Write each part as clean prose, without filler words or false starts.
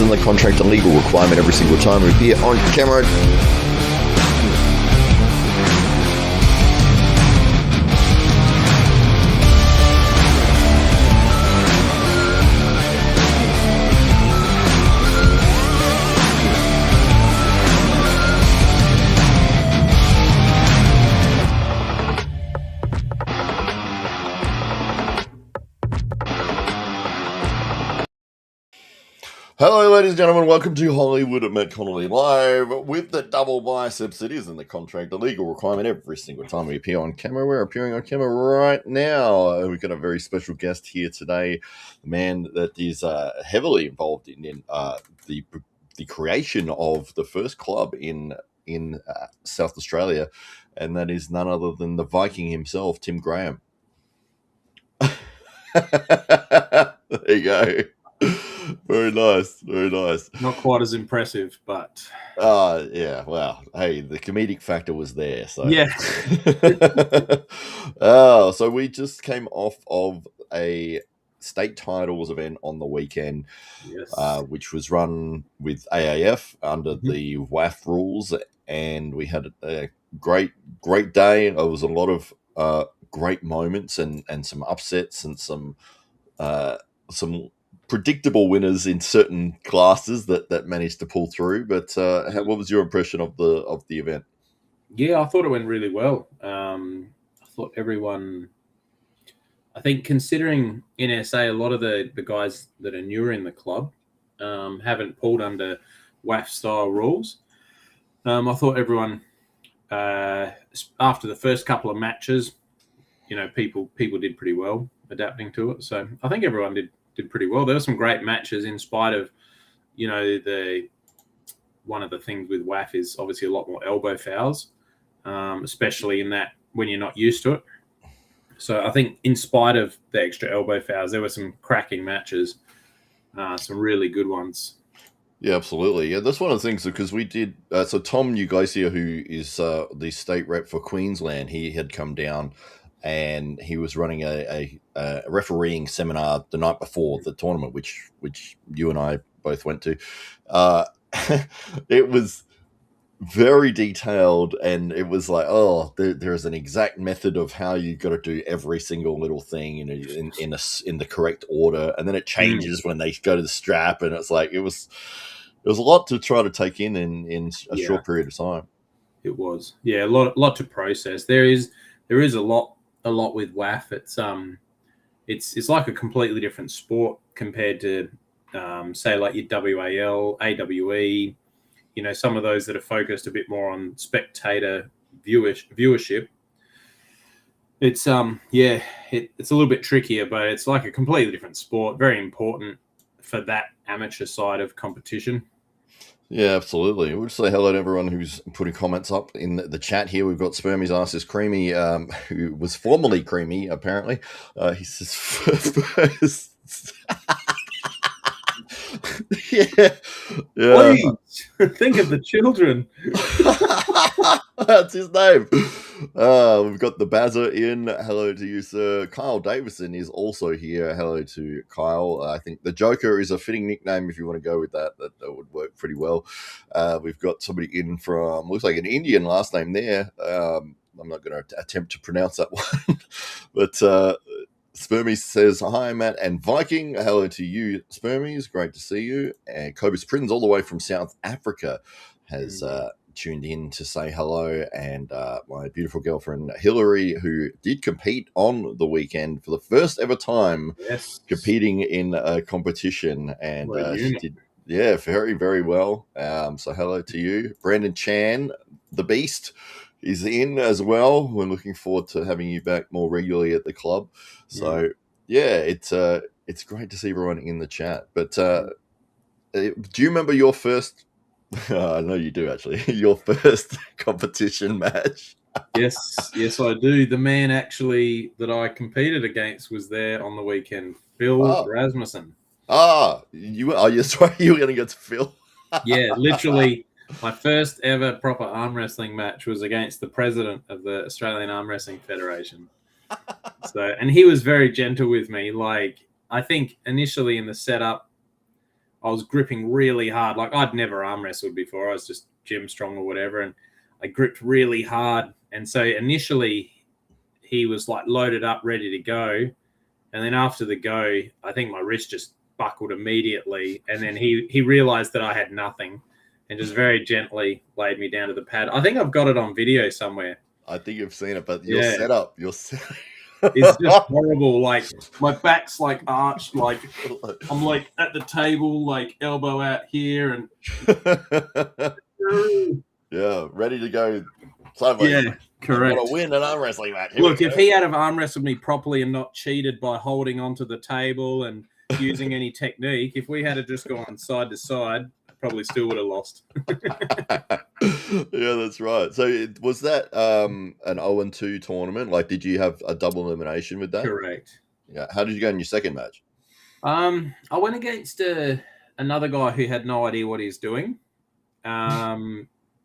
In the contract a legal requirement every single time we appear on camera. Hello, ladies and gentlemen. Welcome to Hollywood at Connelly Live with the double biceps. It is in the contract, a legal requirement every single time we appear on camera. We're appearing on camera right now. We've got a very special guest here today, a man that is heavily involved in the creation of the first club in South Australia, and that is none other than the Viking himself, Tim Graham. There you go. Very nice, very nice. Not quite as impressive, but yeah. Well, hey, the comedic factor was there. So yeah. So we just came off of a state titles event on the weekend, Yes. which was run with AAF under the WAF rules, and we had a great day. There was a lot of great moments and some upsets and some predictable winners in certain classes that managed to pull through. But what was your impression of the event? Yeah, I thought it went really well. I thought everyone, I think considering NSA, a lot of the guys that are newer in the club haven't pulled under WAF style rules. I thought everyone, after the first couple of matches, people did pretty well adapting to it. So I think everyone did pretty well. There were some great matches in spite of, one of the things with WAF is obviously a lot more elbow fouls, especially in that when you're not used to it. So I think in spite of the extra elbow fouls, there were some cracking matches, some really good ones. Yeah, absolutely. Yeah, that's one of the things because we did. So Tom Ugaisia, who is the state rep for Queensland, he had come down and he was running a refereeing seminar the night before the tournament, which you and I both went to. It was very detailed, and it was like, there's an exact method of how you got to do every single little thing in the correct order, and then it changes when they go to the strap, and it's like it was a lot to try to take in a short period of time. It was, a lot to process. There is a lot with WAF. It's like a completely different sport compared to say like your WAL, AWE, some of those that are focused a bit more on spectator viewership. It's it's a little bit trickier, but it's like a completely different sport. Very important for that amateur side of competition. Yeah, absolutely. We'll just say hello to everyone who's putting comments up in the chat here. We've got Spermy's Ass is Creamy, who was formerly Creamy, apparently. He says first. Yeah. Please think of the children. That's his name. We've got the Bazza in. Hello to you, sir. Kyle Davison is also here. Hello to Kyle. I think the Joker is a fitting nickname if you want to go with that. That would work pretty well. We've got somebody in from, looks like an Indian last name there. I'm not going to attempt to pronounce that one. But Spermy says, hi, Matt and Viking. Hello to you, Spermies. Great to see you. And Cobus Prins, all the way from South Africa, has tuned in to say hello. And my beautiful girlfriend, Hilary, who did compete on the weekend for the first ever time competing in a competition. And she did, very, very well. So hello to you. Brandon Chan, the Beast, is in as well. We're looking forward to having you back more regularly at the club. So it's great to see everyone in the chat. But do you remember your first? I know you do actually. Your first competition match. Yes, I do. The man actually that I competed against was there on the weekend, Phil Rasmussen. You were going against Phil? Yeah, literally. My first ever proper arm wrestling match was against the president of the Australian Arm Wrestling Federation. And he was very gentle with me. Like, I think initially in the setup, I was gripping really hard. Like I'd never arm wrestled before. I was just gym strong or whatever, and I gripped really hard. And so initially, he was like loaded up, ready to go, and then after the go, I think my wrist just buckled immediately, and then he realized that I had nothing, and just very gently laid me down to the pad. I think I've got it on video somewhere. I think you've seen it, but Yeah. your setup. It's just horrible. Like my back's like arched, like I'm like at the table, like elbow out here, and yeah, ready to go sideways. Yeah, correct. Want to win an arm wrestling match. Look, if he had have arm wrestled me properly and not cheated by holding onto the table and using any technique, if we had just gone side to side, probably still would have lost. Yeah, that's right. So was that an 0-2 tournament? Like, did you have a double elimination with that? Correct. Yeah. How did you go in your second match? I went against another guy who had no idea what he was doing.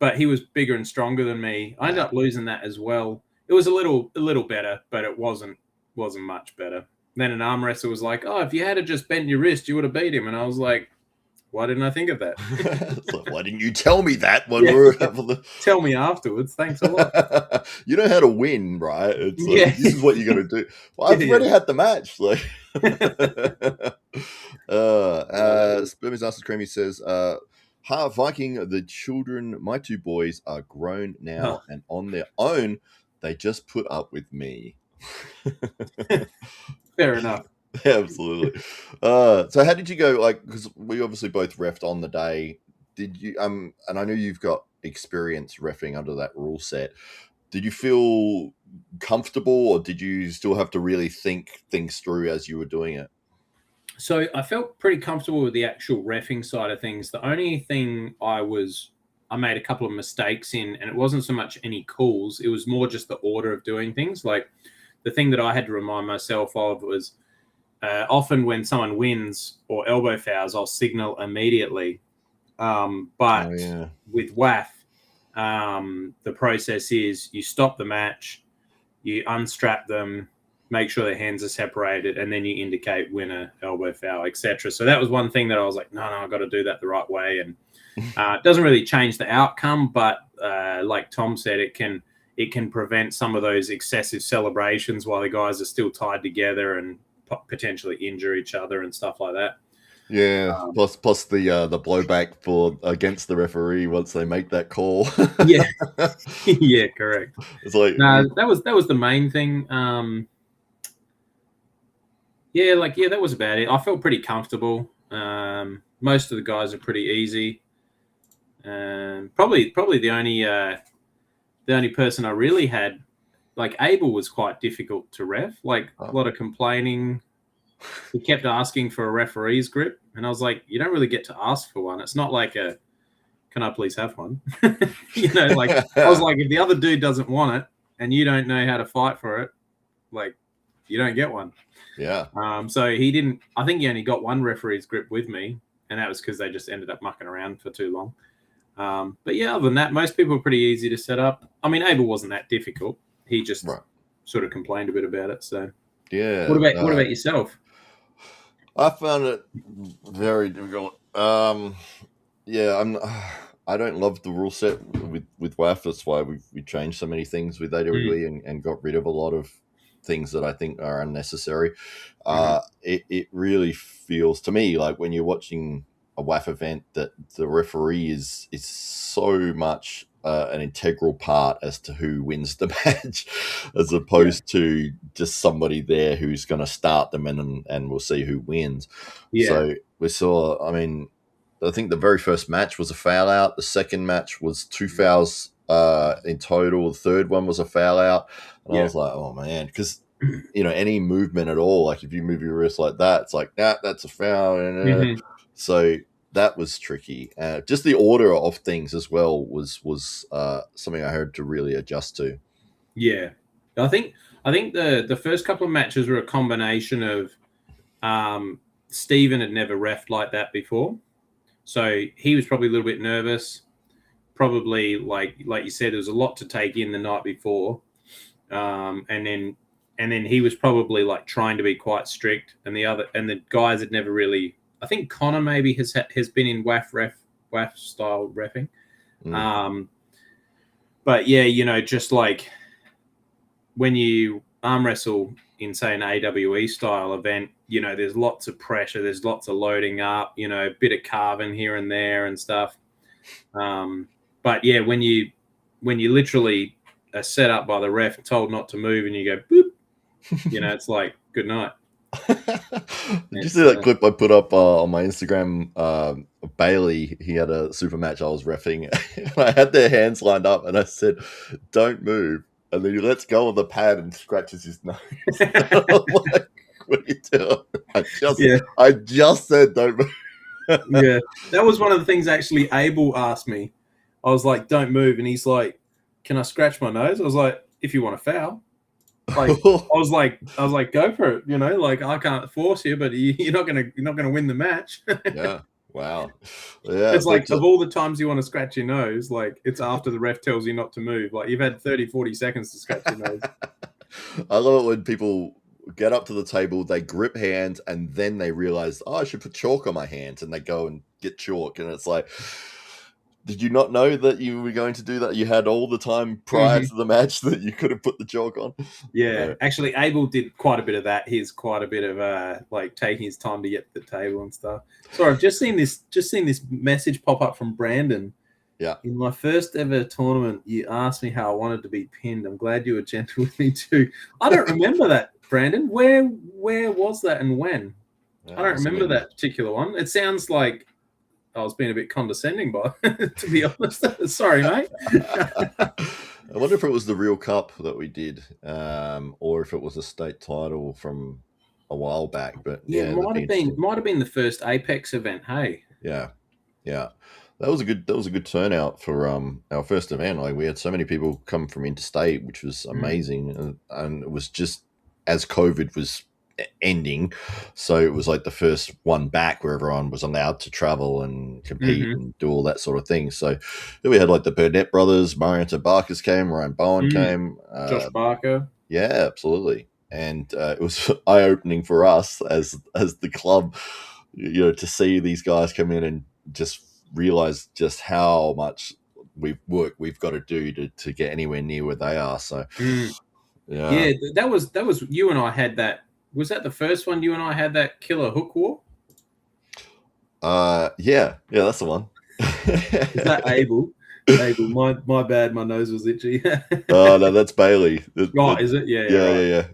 But he was bigger and stronger than me. I ended up losing that as well. It was a little better, but it wasn't much better. Then an arm wrestler was like, "Oh, if you had just bent your wrist, you would have beat him." And I was like, "Why didn't I think of that?" Like, why didn't you tell me that when we were Tell me afterwards. Thanks a lot. You know how to win, right? It's like, this is what you got to do. Well, I've already had the match. Like, Spermy's Nasty Creamy says, Viking, the children, my two boys are grown now and on their own. They just put up with me. Fair enough. Yeah, absolutely. So how did you go? Like, because we obviously both reffed on the day. Did you? And I know you've got experience reffing under that rule set. Did you feel comfortable, or did you still have to really think things through as you were doing it? So I felt pretty comfortable with the actual reffing side of things. The only thing I made a couple of mistakes in, and it wasn't so much any calls, it was more just the order of doing things. Like the thing that I had to remind myself of was often when someone wins or elbow fouls, I'll signal immediately. But with WAF, the process is you stop the match, you unstrap them, make sure their hands are separated, and then you indicate winner, elbow foul, etc. So that was one thing that I was like, no, I've got to do that the right way. And it doesn't really change the outcome, but like Tom said, it can prevent some of those excessive celebrations while the guys are still tied together and potentially injure each other and stuff like that. Yeah, plus the blowback for against the referee once they make that call. Yeah, yeah, correct. It's like that was the main thing. That was about it. I felt pretty comfortable. Most of the guys are pretty easy. Probably the only person I really had, like Abel, was quite difficult to ref. Like a lot of complaining. He kept asking for a referee's grip, and I was like, you don't really get to ask for one. It's not like can I please have one? Like I was like, if the other dude doesn't want it and you don't know how to fight for it, like you don't get one. Yeah. So he didn't. I think he only got one referee's grip with me, and that was because they just ended up mucking around for too long. But yeah, other than that, most people are pretty easy to set up. I mean, Abel wasn't that difficult. He just sort of complained a bit about it. So yeah. What about yourself? I found it very difficult. I don't love the rule set with WAF. That's why we changed so many things with AWE and got rid of a lot of things that I think are unnecessary. It really feels to me like when you're watching a WAF event that the referee is so much an integral part as to who wins the match, as opposed to just somebody there who's going to start them and we'll see who wins. So we saw, I mean, I think the very first match was a foul out. The second match was 2 fouls in total. The third one was a foul out. And I was like, oh man, because any movement at all, like if you move your wrist like that, it's like, that's a foul. So that was tricky. Just the order of things as well was something I had to really adjust to. Yeah, I think the first couple of matches were a combination of Stephen had never reffed like that before, so he was probably a little bit nervous. Probably like you said, there was a lot to take in the night before, and then he was probably like trying to be quite strict, and the guys had never really I think Connor maybe has been in WAF style reffing. But yeah, just like when you arm wrestle in, say, an AWE style event, there's lots of pressure, there's lots of loading up, a bit of carving here and there and stuff. But yeah, when you literally are set up by the ref and told not to move, and you go boop, it's like good night. Did you see that clip I put up on my Instagram? Bailey, he had a super match I was reffing. I had their hands lined up, and I said, "Don't move." And then he lets go of the pad and scratches his nose. I'm like, what are you doing? I just said don't move. Yeah, that was one of the things actually Abel asked me. I was like, don't move. And he's like, can I scratch my nose? I was like, if you want to foul. Like, I was like, go for it. Like, I can't force you, but you're not gonna win the match. Yeah. Wow. Yeah. It's like, of all the times you want to scratch your nose, like, it's after the ref tells you not to move. Like, you've had 30, 40 seconds to scratch your nose. I love it when people get up to the table, they grip hands, and then they realize, I should put chalk on my hands, and they go and get chalk. And it's like, did you not know that you were going to do that? You had all the time prior to the match that you could have put the chalk on. Yeah, actually, Abel did quite a bit of that. He's quite a bit of like taking his time to get to the table and stuff. Sorry, I've just seen this message pop up from Brandon. Yeah. In my first ever tournament, you asked me how I wanted to be pinned. I'm glad you were gentle with me too. I don't remember that, Brandon. Where was that and when? Yeah, I don't remember that particular one. It sounds like I was being a bit condescending, to be honest. Sorry, mate. I wonder if it was the Real Cup that we did, or if it was a state title from a while back. But yeah, might have been the first Apex event. Hey. Yeah. That was a good turnout for our first event. Like, we had so many people come from interstate, which was amazing, and it was just as COVID was ending, so it was like the first one back where everyone was allowed to travel and compete and do all that sort of thing. So then we had like the Burnett brothers, Marianto Barkers came, Ryan Bowen came, Josh Barker. Yeah, absolutely. And it was eye-opening for us as the club, to see these guys come in and just realize just how much we've got to do to get anywhere near where they are. So yeah, that was you and I had that. Was that the first one you and I had that killer hook war? Yeah, that's the one. Is that Abel? Abel, my bad, my nose was itchy. Oh no, that's Bailey. Is it? Yeah.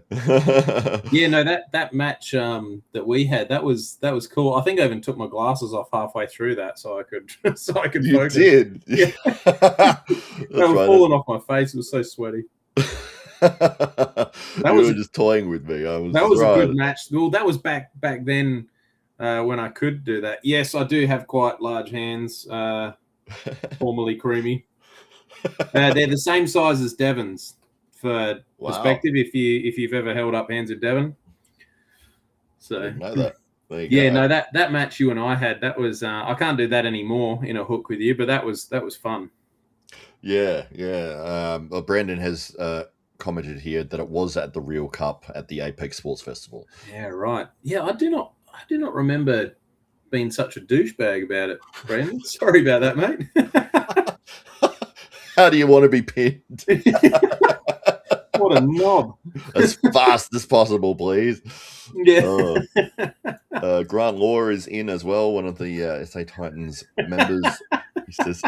Yeah, no, that match that we had, that was cool. I think I even took my glasses off halfway through that so I could focus. You did. Yeah. They were falling off my face. It was so sweaty. You were just toying with me. That was a good match. Well, that was back then when I could do that. Yes, I do have quite large hands. Formerly creamy. They're the same size as Devon's. For perspective, if you've ever held up hands with Devon. So I know that. Yeah, no, that match you and I had, that was I can't do that anymore in a hook with you, but that was fun. Yeah. Well, Brandon has commented here that it was at the Real Cup at the Apex Sports Festival. Yeah, right. Yeah, I do not remember being such a douchebag about it, Brandon. Sorry about that, mate. How do you want to be pinned? What a knob. As fast as possible, please. Yeah. Grant Law is in as well, one of the SA Titans members. He says,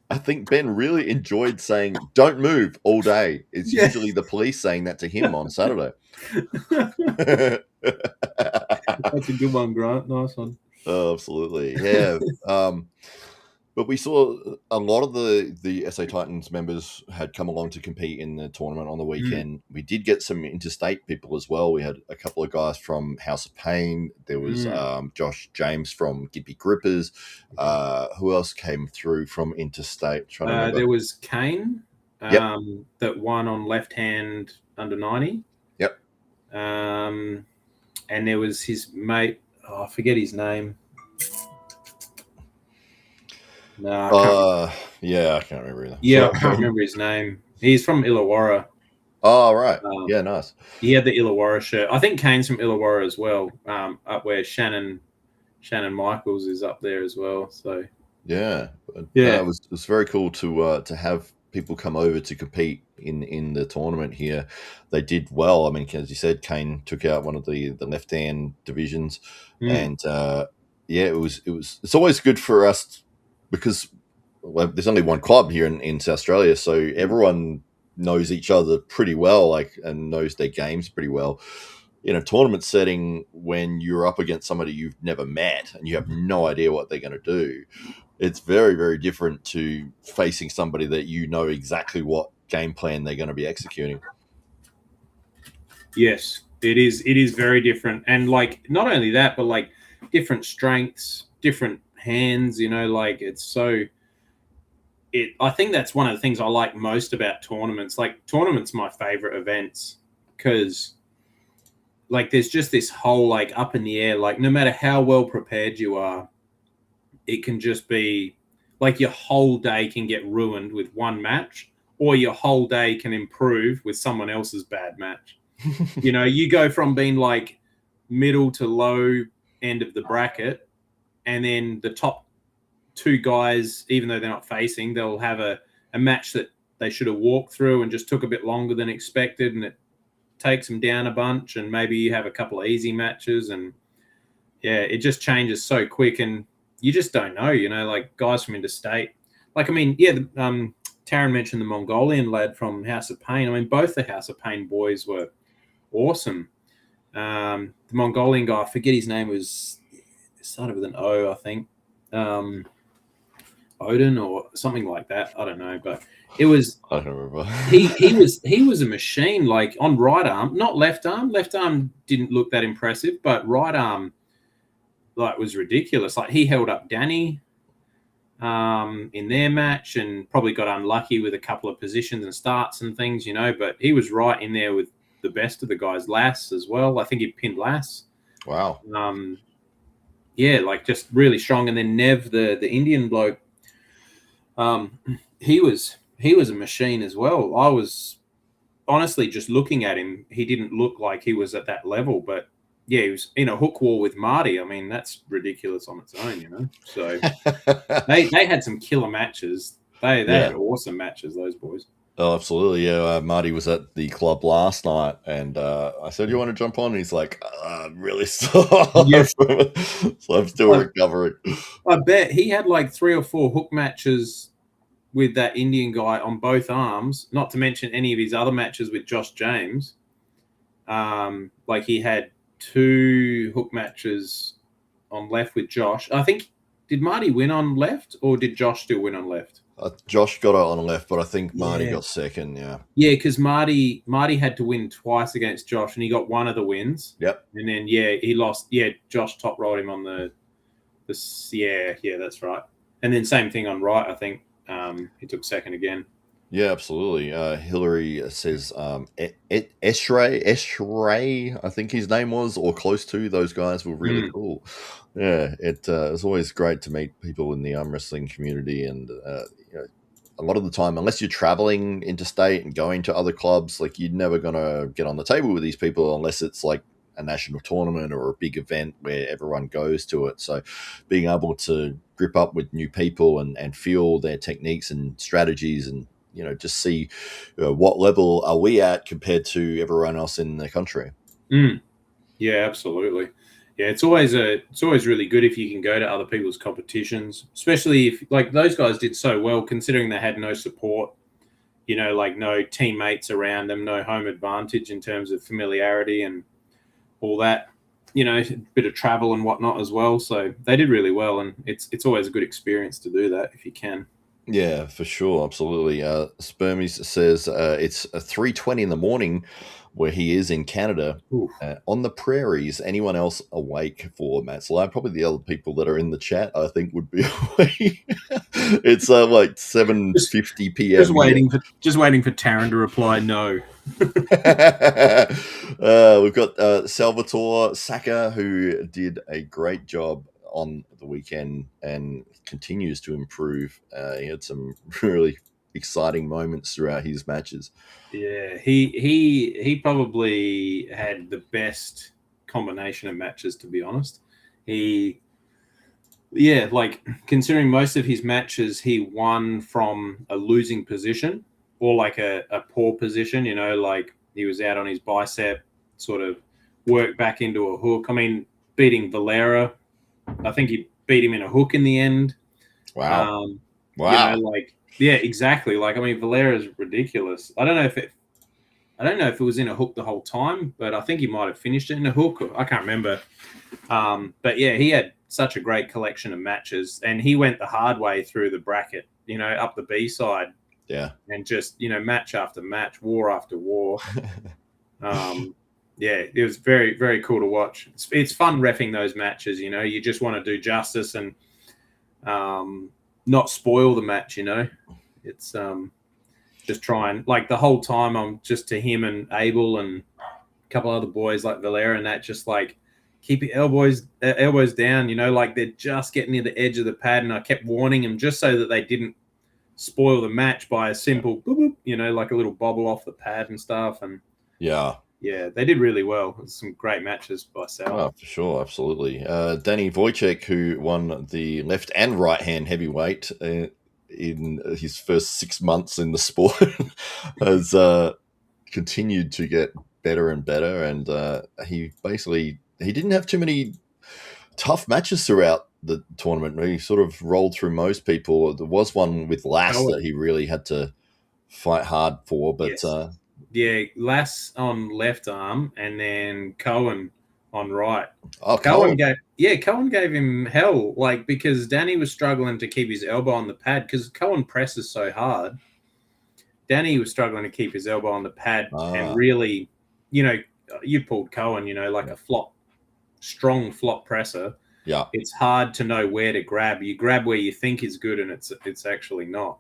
I think Ben really enjoyed saying, don't move all day. It's usually the police saying that to him on Saturday. That's a good one, Grant. Nice one. Absolutely. Yeah. But we saw a lot of the SA Titans members had come along to compete in the tournament on the weekend. We did get some interstate people as well. We had a couple of guys from House of Pain. There was Josh James from Gippy Grippers. Who else came through from interstate? There was Kane that won on left hand under 90. Yep. And there was his mate. I forget his name. No, I can't remember either. Yeah, I can't remember his name. He's from Illawarra. Oh, right. Yeah, nice. He had the Illawarra shirt. I think Kane's from Illawarra as well, up where Shannon Shannon Michaels is up there as well. So Yeah, but, yeah. it was very cool to have people come over to compete in the tournament here. They did well. I mean, as you said, Kane took out one of the left hand divisions, Mm. and yeah, it's always good for us because well, there's only one club here in South Australia, so everyone knows each other pretty well, like and knows their games pretty well. In a tournament setting, when you're up against somebody you've never met and you have no idea what they're going to do, it's very, very different to facing somebody that you know exactly what game plan they're going to be executing. Yes, it is. It is very different, and like not only that, but like different strengths, different hands. You know, like it's so. I think that's one of the things I like most about tournaments. Like tournaments, my favorite events because like there's just this whole like up in the air. Like no matter how well prepared you are, it can just be like your whole day can get ruined with one match, or your whole day can improve with someone else's bad match. You know, you go from being like middle to low end of the bracket, and then the top two guys, even though they're not facing, they'll have a match that they should have walked through and just took a bit longer than expected, and it takes them down a bunch. And maybe you have a couple of easy matches, and yeah, it just changes so quick, and you just don't know. You know, like guys from interstate. Like, I mean, yeah, Taryn mentioned the Mongolian lad from House of Pain. I mean, both the House of Pain boys were awesome. The Mongolian guy, I forget his name, was it started with an O, I think. Odin or something like that. I don't know, but it was I don't remember. he was a machine. Like on right arm, not left arm. Left arm didn't look that impressive, but right arm like was ridiculous. Like he held up Danny in their match and probably got unlucky with a couple of positions and starts and things, you know. But he was right in there with the best of the guys. Lass as well. I think he pinned Lass. Wow. Yeah, like just really strong. And then Nev, the Indian bloke, um, he was a machine as well. I was honestly just looking at him. He didn't look like he was at that level, but yeah, he was in a hook war with Marty. I mean, that's ridiculous on its own, you know. So they had some killer matches. They Yeah. had awesome matches. Those boys. Oh, absolutely. Yeah. Marty was at the club last night, and I said, "You want to jump on?" And he's like, "I'm really sore." Yeah, So I'm still I, recovering. I bet he had like 3 or 4 hook matches with that Indian guy on both arms. Not to mention any of his other matches with Josh James. Like he had 2 hook matches on left with Josh. I think did Marty win on left or did Josh still win on left? Josh got it on left, but I think Marty Yeah. got second. Yeah. Yeah, because Marty had to win twice against Josh, and he got one of the wins. Yep. And then yeah, he lost. Yeah, Josh top rolled him on the yeah, that's right. And then same thing on right. I think he took second again. Yeah, absolutely. Hilary says Esray, I think his name was, or close to. Those guys were really Mm. cool. Yeah, it's always great to meet people in the arm wrestling community, and you know, a lot of the time, unless you're traveling interstate and going to other clubs, like you're never gonna get on the table with these people unless it's like a national tournament or a big event where everyone goes to it. So being able to grip up with new people and feel their techniques and strategies and just see what level are we at compared to everyone else in the country. Mm. Yeah, absolutely. Yeah, it's always really good if you can go to other people's competitions, especially if like those guys did so well considering they had no support, you know, like no teammates around them, no home advantage in terms of familiarity and all that, you know, a bit of travel and whatnot as well. So they did really well, and it's always a good experience to do that if you can. Yeah, for sure, absolutely. Spermies says it's 3:20 in the morning where he is in Canada. Oof. On the prairies, anyone else awake for Matt's Live? Probably the other people that are in the chat, I think, would be awake. It's like Just 7:50 p.m. here. just waiting for Taryn to reply no. We've got Salvatore Saka, who did a great job on the weekend and continues to improve. He had some really exciting moments throughout his matches. Yeah, he probably had the best combination of matches, to be honest. He Yeah, like considering most of his matches he won from a losing position or like a poor position, like he was out on his bicep, sort of worked back into a hook. I mean, beating Valera, I think he beat him in a hook in the end. Wow. Um, Wow. like yeah, exactly. Like I mean, Valera's ridiculous. I don't know if it was in a hook the whole time, but I think he might have finished it in a hook. I can't remember. But yeah, he had such a great collection of matches, and he went the hard way through the bracket, up the B side, Yeah. and just match after match, war after war. Yeah, it was very very cool to watch. It's fun reffing those matches. You just want to do justice and not spoil the match. It's just trying like the whole time I'm just to him and Abel and a couple other boys like Valera and that just like keep your elbows down, like they're just getting near the edge of the pad, and I kept warning them just so that they didn't spoil the match by a simple boop, boop, like a little bobble off the pad and stuff. And Yeah. yeah, they did really well. Some great matches by Sal. Oh, for sure, absolutely. Danny Wojcik, who won the left and right hand heavyweight in his first 6 months in the sport, has continued to get better and better. And he didn't have too many tough matches throughout the tournament. He sort of rolled through most people. There was one with Lass that Cohen, he really had to fight hard for, but yes, yeah, Lass on left arm, and then Cohen on right. oh, Cohen. Cohen gave him hell, like because Danny was struggling to keep his elbow on the pad because Cohen presses so hard. Danny was struggling to keep his elbow on the pad and Ah, really, you know, you pulled Cohen, like yeah. a strong flop presser. Yeah. It's hard to know where to grab. You grab where you think is good, and it's actually not.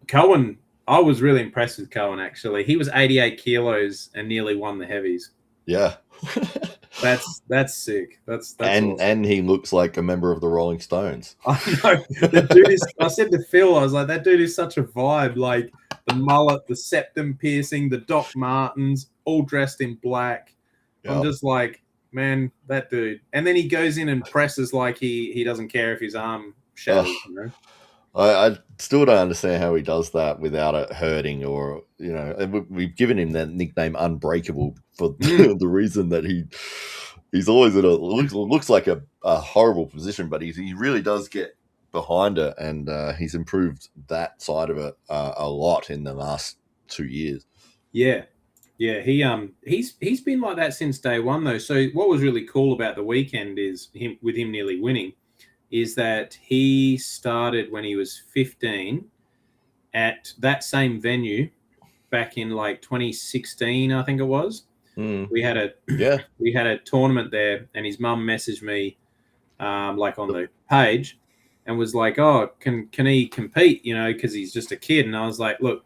Cohen, I was really impressed with Cohen. Actually, he was 88 kilos and nearly won the heavies. Yeah. That's sick. That's and awesome. and he looks like a member of the Rolling Stones. I know the dude is. I said to Phil, I was like, that dude is such a vibe. Like the mullet, the septum piercing, the Doc Martens, all dressed in black. I'm Yeah. just like, man, that dude. And then he goes in and presses like he doesn't care if his arm Ugh. shatters. I still don't understand how he does that without it hurting, or and we've given him that nickname Unbreakable for the reason that he's always in a looks like a horrible position, but he really does get behind it, and he's improved that side of it a lot in the last 2 years. Yeah. Yeah, he's been like that since day one though. So what was really cool about the weekend is him nearly winning is that he started when he was 15 at that same venue back in like 2016, I think it was. Mm. We had a tournament there, and his mum messaged me like on the page and was like, "Oh, can he compete? Because he's just a kid." And I was like, "Look,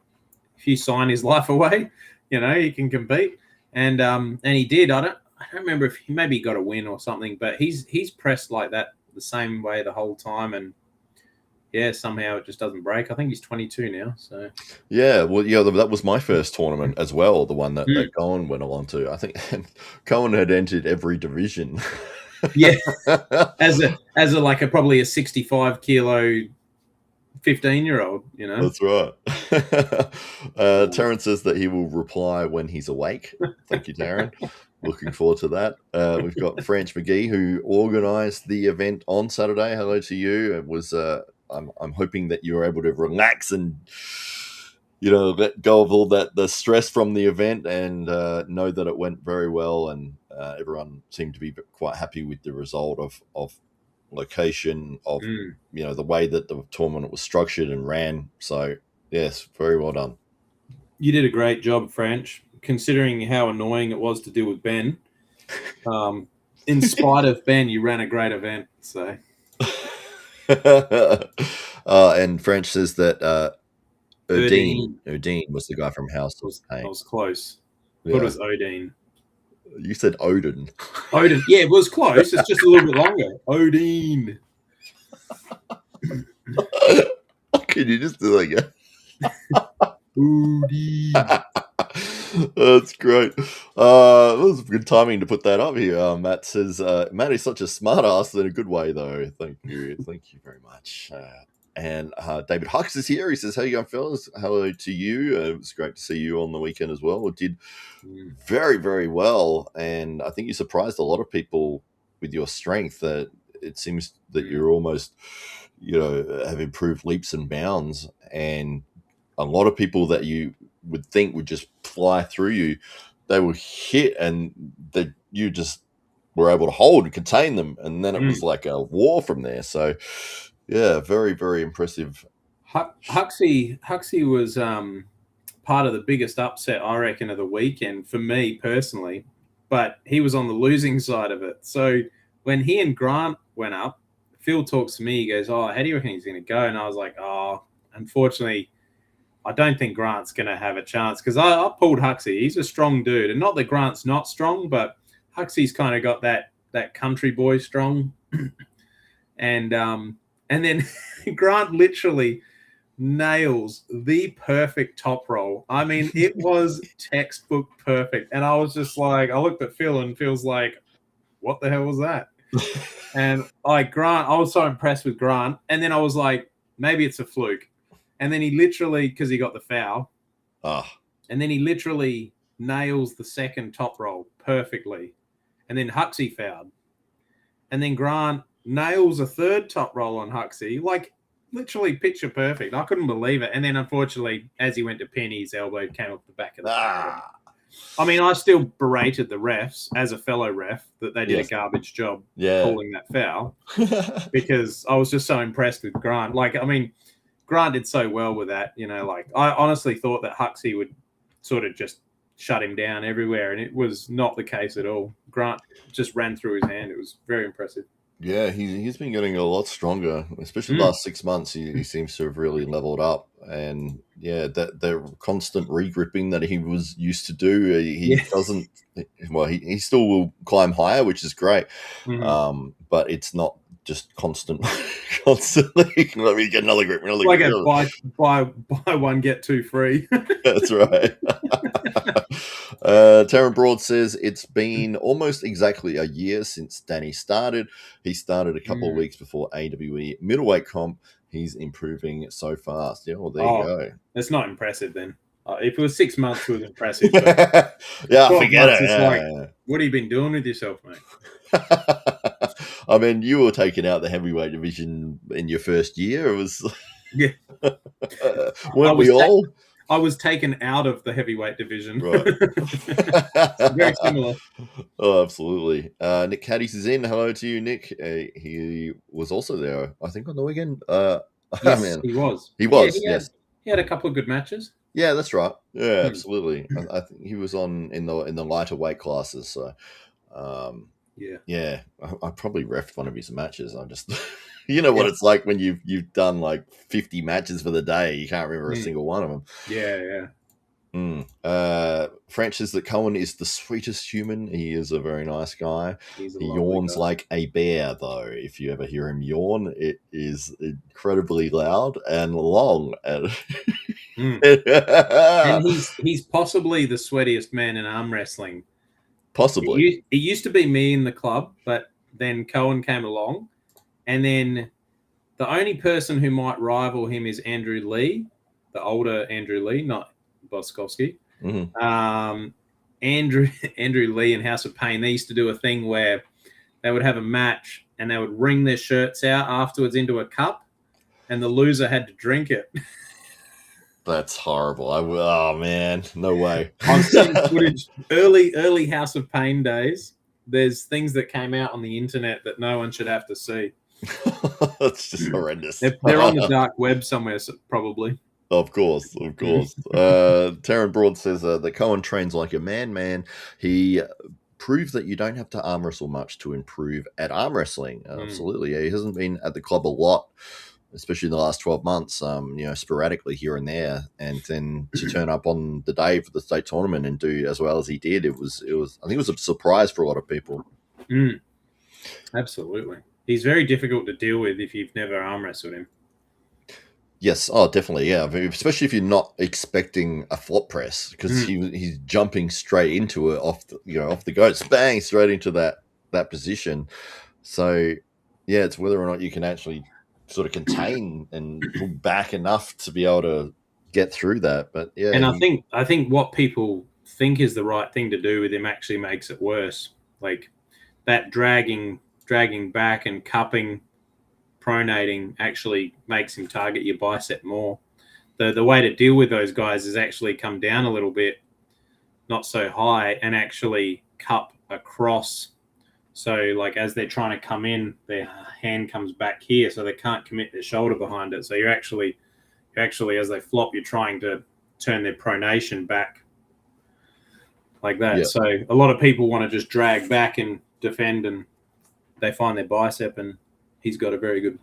if you sign his life away, he can compete." And he did. I don't remember if he maybe got a win or something, but he's pressed like that the same way the whole time, and yeah, somehow it just doesn't break. I think he's 22 now, so Yeah, well, yeah, that was my first tournament as well, the one that Mm. Cohen went along to. I think Cohen had entered every division. Yeah, as a like probably a 65 kilo 15-year-old. That's right. Terrence says that he will reply when he's awake. Thank you, Taryn. Looking forward to that. We've got French McGee, who organised the event on Saturday. Hello to you. It was. I'm hoping that you were able to relax and let go of all the stress from the event, and know that it went very well, and everyone seemed to be quite happy with the result of location, of Mm. the way that the tournament was structured and ran. So yes, very well done. You did a great job, French, considering how annoying it was to deal with Ben. In spite of Ben, you ran a great event. So And French says that Odin Odin was the guy from House of I Pain. was close. I thought it Yeah, was Odin. you said Odin. Odin. Yeah, it was close. It's just a little bit longer. Odin. Can you just do that again? Odin. That's great. That was good timing to put that up here. Matt says, Matt is such a smart ass in a good way, though. Thank you. Thank you very much. And David Hux is here. He says, how you going, fellas? Hello to you. It was great to see you on the weekend as well. It did very, very well. And I think you surprised a lot of people with your strength. That it seems that you're almost, have improved leaps and bounds. And a lot of people that you would think would just fly through you, they will hit, and that you just were able to hold and contain them, and then it was like a war from there. So, yeah, very, very impressive. Huxley was part of the biggest upset, I reckon, of the weekend for me personally, but he was on the losing side of it. So when he and Grant went up, Phil talks to me. He goes, "Oh, how do you reckon he's going to go?" And I was like, "Oh, unfortunately, I don't think Grant's going to have a chance," because I pulled Huxley. He's a strong dude, and not that Grant's not strong, but Huxley's kind of got that country boy strong, and then Grant literally nails the perfect top roll. I mean, it was textbook perfect, and I was just like, I looked at Phil, and Phil's like, "What the hell was that?" And like Grant, I was so impressed with Grant, and then I was like, maybe it's a fluke. And then he literally, because he got the foul, and then he literally nails the second top roll perfectly. And then Huxley fouled. And then Grant nails a third top roll on Huxley, like literally picture perfect. I couldn't believe it. And then unfortunately, as he went to pin, his elbow came off the back of the ring. I mean, I still berated the refs as a fellow ref that they did a garbage job calling that foul because I was just so impressed with Grant. Like, I mean, Grant did so well with that, like I honestly thought that Huxley would sort of just shut him down everywhere, and it was not the case at all. Grant just ran through his hand. It was very impressive. Yeah, he's been getting a lot stronger, especially the last 6 months. He seems to have really leveled up, and that the constant regripping that he was used to do, he doesn't. Well, he still will climb higher, which is great, but it's not just constantly. Let me get another grip. Like a buy one get two free. That's right. Taryn Broad says it's been almost exactly a year since Danny started. He started a couple of weeks before AWE middleweight comp. He's improving so fast. Yeah, well, there you go. That's not impressive then. If it was 6 months, it was impressive. Yeah, forget it. Like, what have you been doing with yourself, mate? I mean, you were taking out the heavyweight division in your first year. It was, weren't we all? I was taken out of the heavyweight division. Right. Very similar. Oh, absolutely. Nick Caddies is in. Hello to you, Nick. He was also there, I think, on the weekend. Yes, he was. He was, yes. He had a couple of good matches. Yeah, that's right. Yeah, absolutely. I think he was on in the lighter weight classes. So, yeah. I probably refed one of his matches. I just, what it's like when you've done like 50 matches for the day. You can't remember a single one of them. Yeah. French says that Cohen is the sweetest human. He is a very nice guy. He yawns like a bear, though. If you ever hear him yawn, it is incredibly loud and long. And he's possibly the sweatiest man in arm wrestling. Possibly. It used to be me in the club, but then Cohen came along, and then the only person who might rival him is Andrew Lee, the older Andrew Lee, not Boskowski. Andrew Lee in House of Pain, they used to do a thing where they would have a match and they would wring their shirts out afterwards into a cup, and the loser had to drink it. That's horrible. Oh man, no way. I've seen footage early House of Pain days. There's things that came out on the internet that no one should have to see. That's just horrendous. They're on the dark web somewhere, probably. Of course. Taryn Broad says that Cohen trains like a man. He proves that you don't have to arm wrestle much to improve at arm wrestling. Absolutely. Yeah, he hasn't been at the club a lot, especially in the last 12 months, sporadically here and there. And then to turn up on the day for the state tournament and do as well as he did, I think it was a surprise for a lot of people. Absolutely. He's very difficult to deal with if you've never arm wrestled him. Yes, oh, definitely, yeah. I mean, especially if you're not expecting a flop press, because Mm. he's jumping straight into it off the off the goats, bang straight into that position. So yeah, it's whether or not you can actually sort of contain and pull back enough to be able to get through that. But yeah, And he I think what people think is the right thing to do with him actually makes it worse. Like that dragging back and cupping, pronating actually makes him target your bicep more. The way to deal with those guys is actually come down a little bit, not so high, and actually cup across. So like as they're trying to come in, their hand comes back here, so they can't commit their shoulder behind it. So you're actually as they flop, you're trying to turn their pronation back like that. yeah. So a lot of people want to just drag back and defend, and they find their bicep, and he's got a very good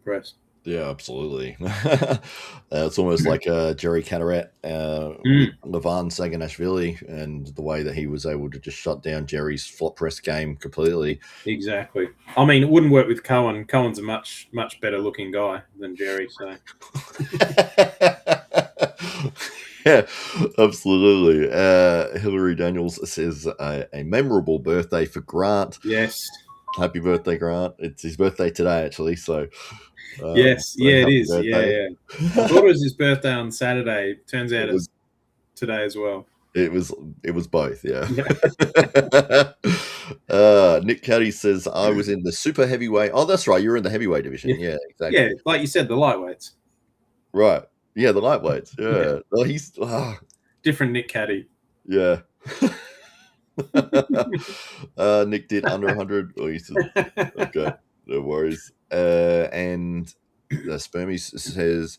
press. Yeah, absolutely. It's almost like Jerry Canaret with Mm, Levan Saganashvili and the way that he was able to just shut down Jerry's flop press game completely. exactly. I mean, it wouldn't work with Cohen. Cohen's a much better looking guy than Jerry. So Yeah, absolutely. Hilary Daniels says a memorable birthday for Grant. yes, Happy birthday, Grant. It's his birthday today, actually. So, yes, very yeah, it happy is. Yeah, birthday. yeah. I thought it was his birthday on Saturday. Turns out It was it's today as well. It was it was both, yeah. Yeah, Nick Caddy says I was in the super heavyweight. Oh, that's right. You were in the heavyweight yeah, division. Yeah, yeah. exactly. Like you said, the lightweights, Right. Yeah, the lightweights. yeah, Yeah. Well, different Nick Caddy. yeah. Nick did under 100. Oh, he said, okay, no worries. And Spermies says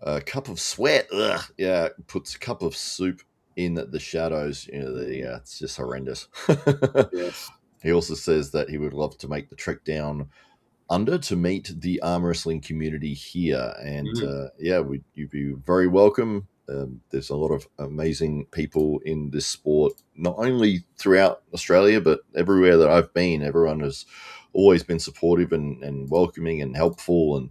a cup of sweat. Ugh. Yeah, puts a cup of soup in the shadows. Yeah, it's just horrendous. Yes. He also says that he would love to make the trek down under to meet the arm wrestling community here. And Mm, yeah, you'd be very welcome. There's a lot of amazing people in this sport, not only throughout Australia, but everywhere that I've been. Everyone has always been supportive and welcoming and helpful. And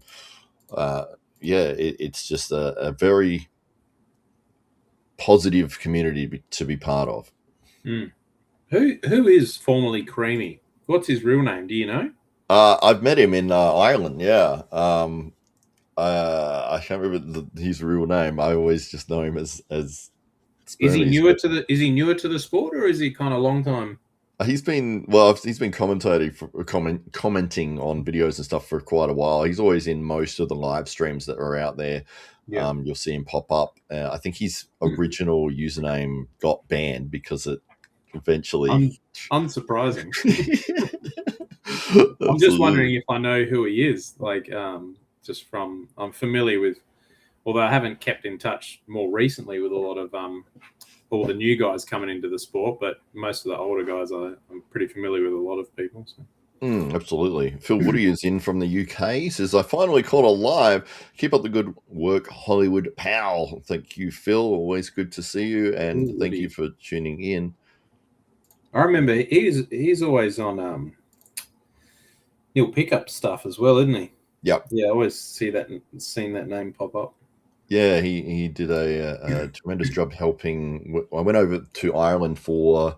uh, yeah, it's just a very positive community to be part of. mm. Who is formerly Creamy? What's his real name? Do you know? I've met him in Ireland. Yeah. I can't remember his real name. I always just know him as Spermies. But Is he newer to the sport, or is he kind of long time? he's been commenting on videos and stuff for quite a while. He's always in most of the live streams that are out there. Yeah. You'll see him pop up. I think his Hmm. original username got banned because it eventually. Unsurprising. I'm just Absolutely. wondering if I know who he is. Like, just from I'm familiar with, although I haven't kept in touch more recently with a lot of all the new guys coming into the sport, but most of the older guys, I'm pretty familiar with a lot of people. So. Absolutely. Phil Woody is in from the UK. He says, I finally caught a live. Keep up the good work, Hollywood pal. Thank you, Phil. Always good to see you. And Ooh, thank you Woody. for tuning in. I remember he's always on Neil Pickup stuff as well, isn't he? Yep. Yeah, I always seen that name pop up. Yeah, he did a tremendous job helping. I went over to Ireland for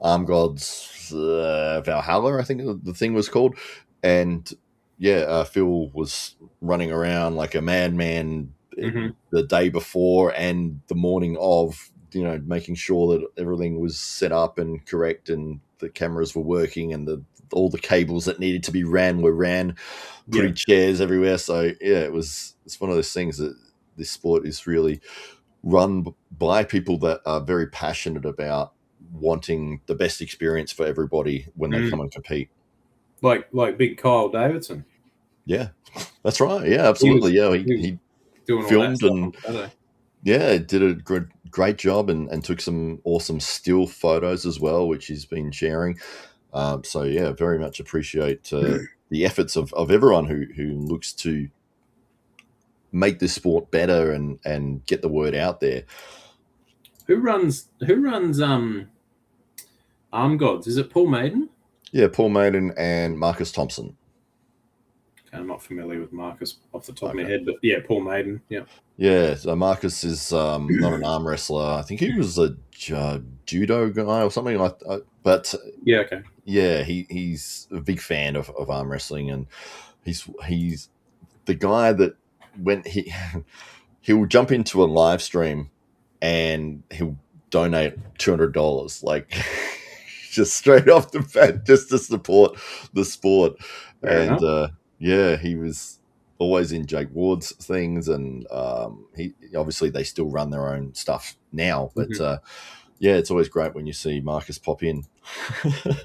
Arm Gods Valhalla, I think the thing was called. And yeah, Phil was running around like a madman Mm-hmm. the day before and the morning of, making sure that everything was set up and correct and the cameras were working and all the cables that needed to be ran were ran, Yeah. putting chairs everywhere. So yeah, it's one of those things that this sport is really run by people that are very passionate about wanting the best experience for everybody when they come Mm. and compete. Like big Kyle Davidson. Yeah, that's right. Yeah, He was absolutely. Yeah, he was he doing all that filmed stuff on and Saturday. yeah, did a great job and took some awesome still photos as well, which he's been sharing. So yeah, very much appreciate the efforts of everyone who looks to make this sport better and get the word out there. Who runs Arm Gods? Is it Paul Maiden? Yeah, Paul Maiden and Marcus Thompson. I'm not familiar with Marcus off the top of my Okay. head, but yeah, Paul Maiden. Yeah. Yeah, so Marcus is not an arm wrestler. I think he was a judo guy or something like that. But Yeah. Okay. yeah, he's a big fan of arm wrestling, and he's the guy that when he'll jump into a live stream and he'll donate $200, like just straight off the bat, just to support the sport. Fair And enough. yeah, he was always in Jake Ward's things, and he obviously they still run their own stuff now, but Mhm. yeah, it's always great when you see Marcus pop in.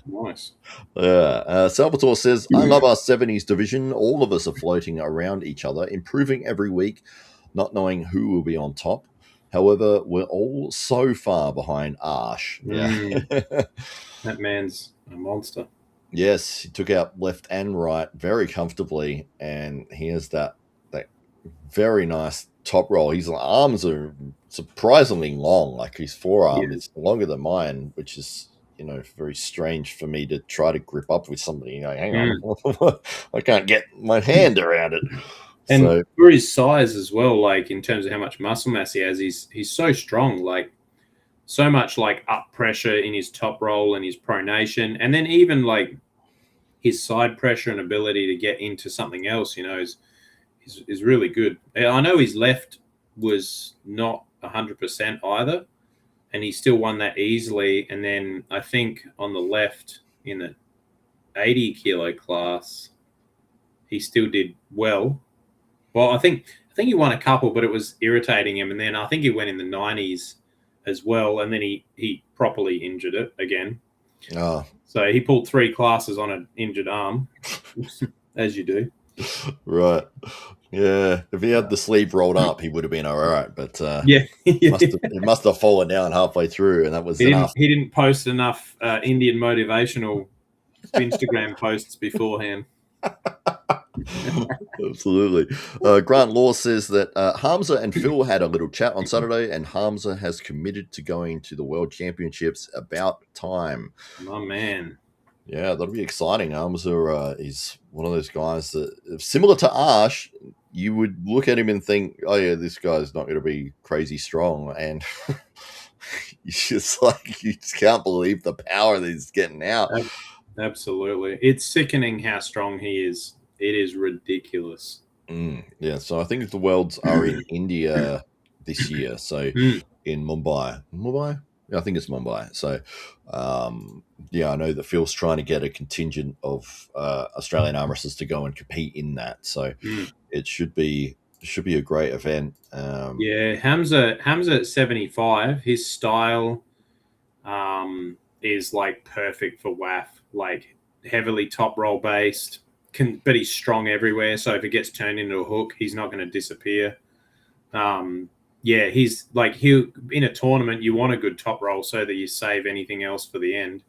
Nice. Salvatore says, I love our 70s division. All of us are floating around each other, improving every week, not knowing who will be on top. However, we're all so far behind Arsh. Yeah. Mm, that man's a monster. Yes, he took out left and right very comfortably, and he has that very nice top roll. His arms are surprisingly long, like his forearm Yeah. is longer than mine, which is very strange for me to try to grip up with somebody. Hang Mm. on, I can't get my hand around it. And So for his size as well, like in terms of how much muscle mass he has, he's so strong. Like so much like up pressure in his top roll and his pronation, and then even like his side pressure and ability to get into something else, is really good. I know his left was not 100% either, and he still won that easily. And then I think on the left in the 80 kilo class, he still did well. Well, I think he won a couple, but it was irritating him. And then I think he went in the 90s as well, and then he properly injured it again. uh, So he pulled 3 classes on an injured arm, as you do. right. Yeah, if he had the sleeve rolled up, he would have been all right. But Yeah, it must have fallen down halfway through, and that was he didn't enough. he didn't post enough Indian motivational Instagram posts beforehand. Absolutely. Grant Law says that Hamza and Phil had a little chat on Saturday, and Hamza has committed to going to the World Championships. About time. My man. Yeah, that'll be exciting. Hamza is one of those guys that, similar to Ash, you would look at him and think, oh, yeah, this guy's not going to be crazy strong. And you just can't believe the power that he's getting out. Absolutely. It's sickening how strong he is. It is ridiculous. Yeah, so I think the Worlds are in India this year. So Mm. in Mumbai, yeah, I think it's Mumbai. So yeah, I know that Phil's trying to get a contingent of Australian arm wrestlers to go and compete in that. So Mm. it should be a great event. Yeah, Hamza at 75, his style is like perfect for WAF, like heavily top roll based, but he's strong everywhere. So if it gets turned into a hook, he's not going to disappear. Yeah, he's like he in a tournament, you want a good top roll so that you save anything else for the end.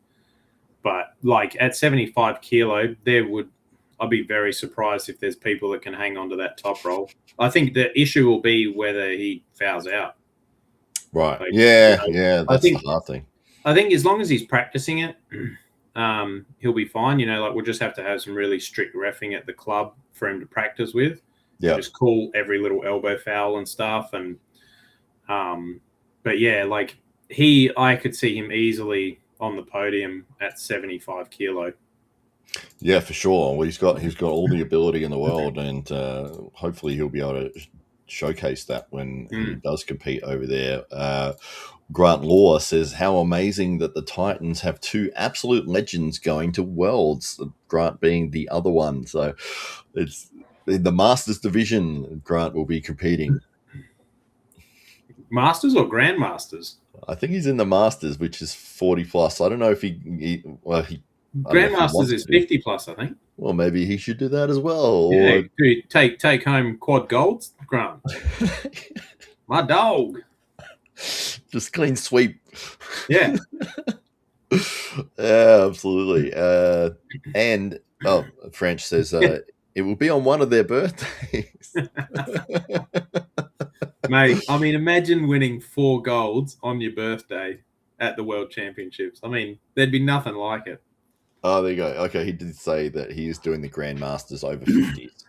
But like at 75 kilo, I'd be very surprised if there's people that can hang on to that top roll. I think the issue will be whether he fouls out. Right. Like, Yeah, I that's the think hard thing. as long as he's practicing it, he'll be fine. Like we'll just have to have some really strict reffing at the club for him to practice with. Yeah. Just call every little elbow foul and stuff. And but yeah, like I could see him easily on the podium at 75 kilo. Yeah, for sure. Well, he's got all the ability in the world, and hopefully he'll be able to showcase that when he does compete over there. Grant Law says, how amazing that the Titans have 2 absolute legends going to Worlds, Grant being the other one. So it's in the Masters division, Grant will be competing. Masters or Grandmasters? I think he's in the Masters, which is 40 plus. I don't know if he I don't know if he Grandmasters wants is to. 50 plus, I think. Well, maybe he should do that as well. Yeah, Or take home quad golds, Grant. My dog. just clean sweep. Yeah. Yeah, absolutely. And French says it will be on one of their birthdays. Mate, I mean, imagine winning 4 golds on your birthday at the World Championships. I mean, there'd be nothing like it. Oh, there you go. Okay, he did say that he is doing the Grandmasters over 50s.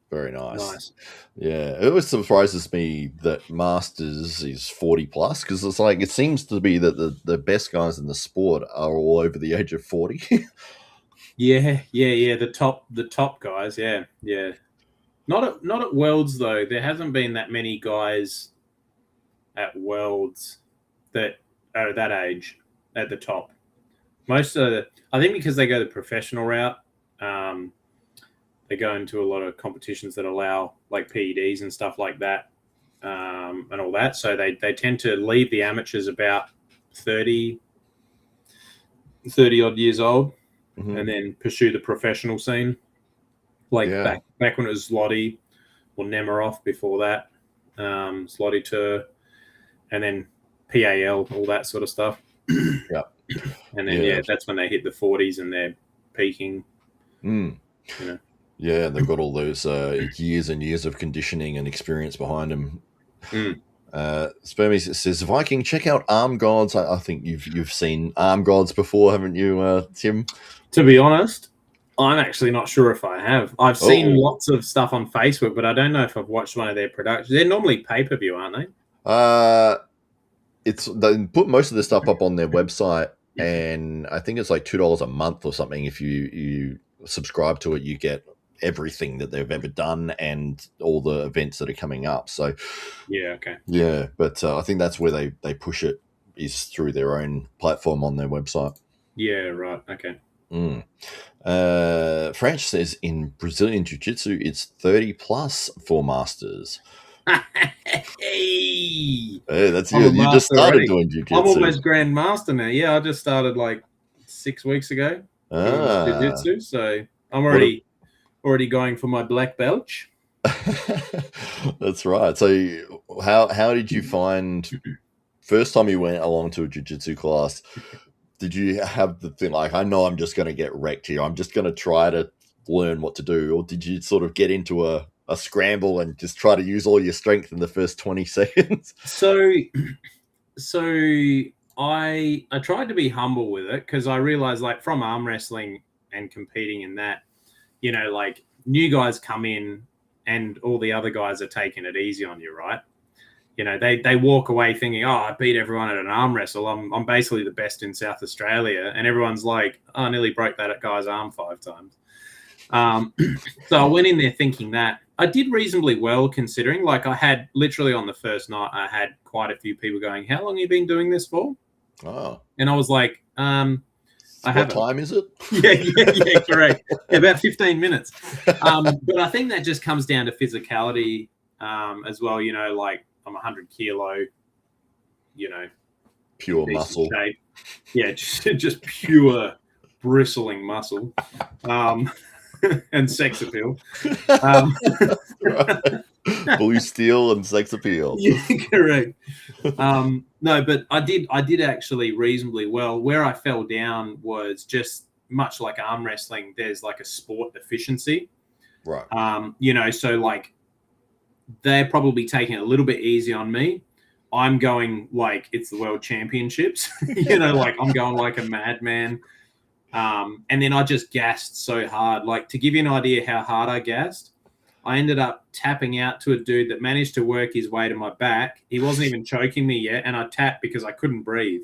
Very nice. Nice. Yeah, it always surprises me that Masters is 40 plus, because it's like it seems to be that the best guys in the sport are all over the age of 40. Yeah. The top guys. Yeah, yeah. Not at Worlds though. There hasn't been that many guys at Worlds that are that age at the top. Most of the, I think because they go the professional route, um, they go into a lot of competitions that allow like PEDs and stuff like that, and all that. So they tend to leave the amateurs about 30 odd years old, Mhm. and then pursue the professional scene. Like Yeah, back when it was Lottie or Nemiroff before that, Slotty Tur, and then PAL, all that sort of stuff. yeah, And then yeah. yeah, that's when they hit the 40s and they're peaking. Mm. You know. Yeah, they've got all those years and years of conditioning and experience behind them. Mm. Spermy says, Viking, check out Arm Gods. I think you've seen Arm Gods before, haven't you, Tim? To be honest, I'm actually not sure if I have. I've seen Oh, lots of stuff on Facebook, but I don't know if I've watched one of their productions. They're normally pay per view, aren't uh, they put most of the stuff up on their website, and I think it's like $2 a month or something. If you subscribe to it, you get everything that they've ever done and all the events that are coming up. So they? Yeah. Okay. yeah, but I think that's where they push it, is through their own platform on their website. Yeah. Right. Okay. Mm. French says in Brazilian Jiu Jitsu, it's 30 plus for masters. Hey, Hey, that's I'm a you. You just master started already. doing Jiu I'm Jitsu. almost Grand Master now. Yeah, I just started like 6 weeks ago doing Ah, jiu-jitsu, so I'm what already going for my black belt. that's right. So, how did you find first time you went along to a Jiu Jitsu class? Did you have the thing like, I know I'm just going to get wrecked here, I'm just going to try to learn what to do, or did you sort of get into a scramble and just try to use all your strength in the first 20 seconds? So so I tried to be humble with it because I realized, like, from arm wrestling and competing in that, like, new guys come in and all the other guys are taking it easy on you, right? They walk away thinking, oh, I beat everyone at an arm wrestle. I'm basically the best in South Australia. And everyone's like, oh, I nearly broke that guy's arm 5 times. Um, so I went in there thinking that. I did reasonably well, considering, like, I had literally on the first night, I had quite a few people going, how long have you been doing this for? Oh, And I was like, I what haven't. time is it? Yeah, correct. Yeah, about 15 minutes. But I think that just comes down to physicality, as well. Like, I'm 100 kilo, in Pure decent muscle. shape. Yeah, just pure bristling muscle, and sex appeal. Um, Right. Blue steel and sex appeal. yeah, correct. No, but I did actually reasonably well. Where I fell down was just much like arm wrestling. There's like a sport efficiency. Right. So like they're probably taking it a little bit easy on me. I'm going like it's the world championships. Like I'm going like a madman. And then I just gassed so hard. Like, to give you an idea how hard I gassed, I ended up tapping out to a dude that managed to work his way to my back. He wasn't even choking me yet, and I tapped because I couldn't breathe.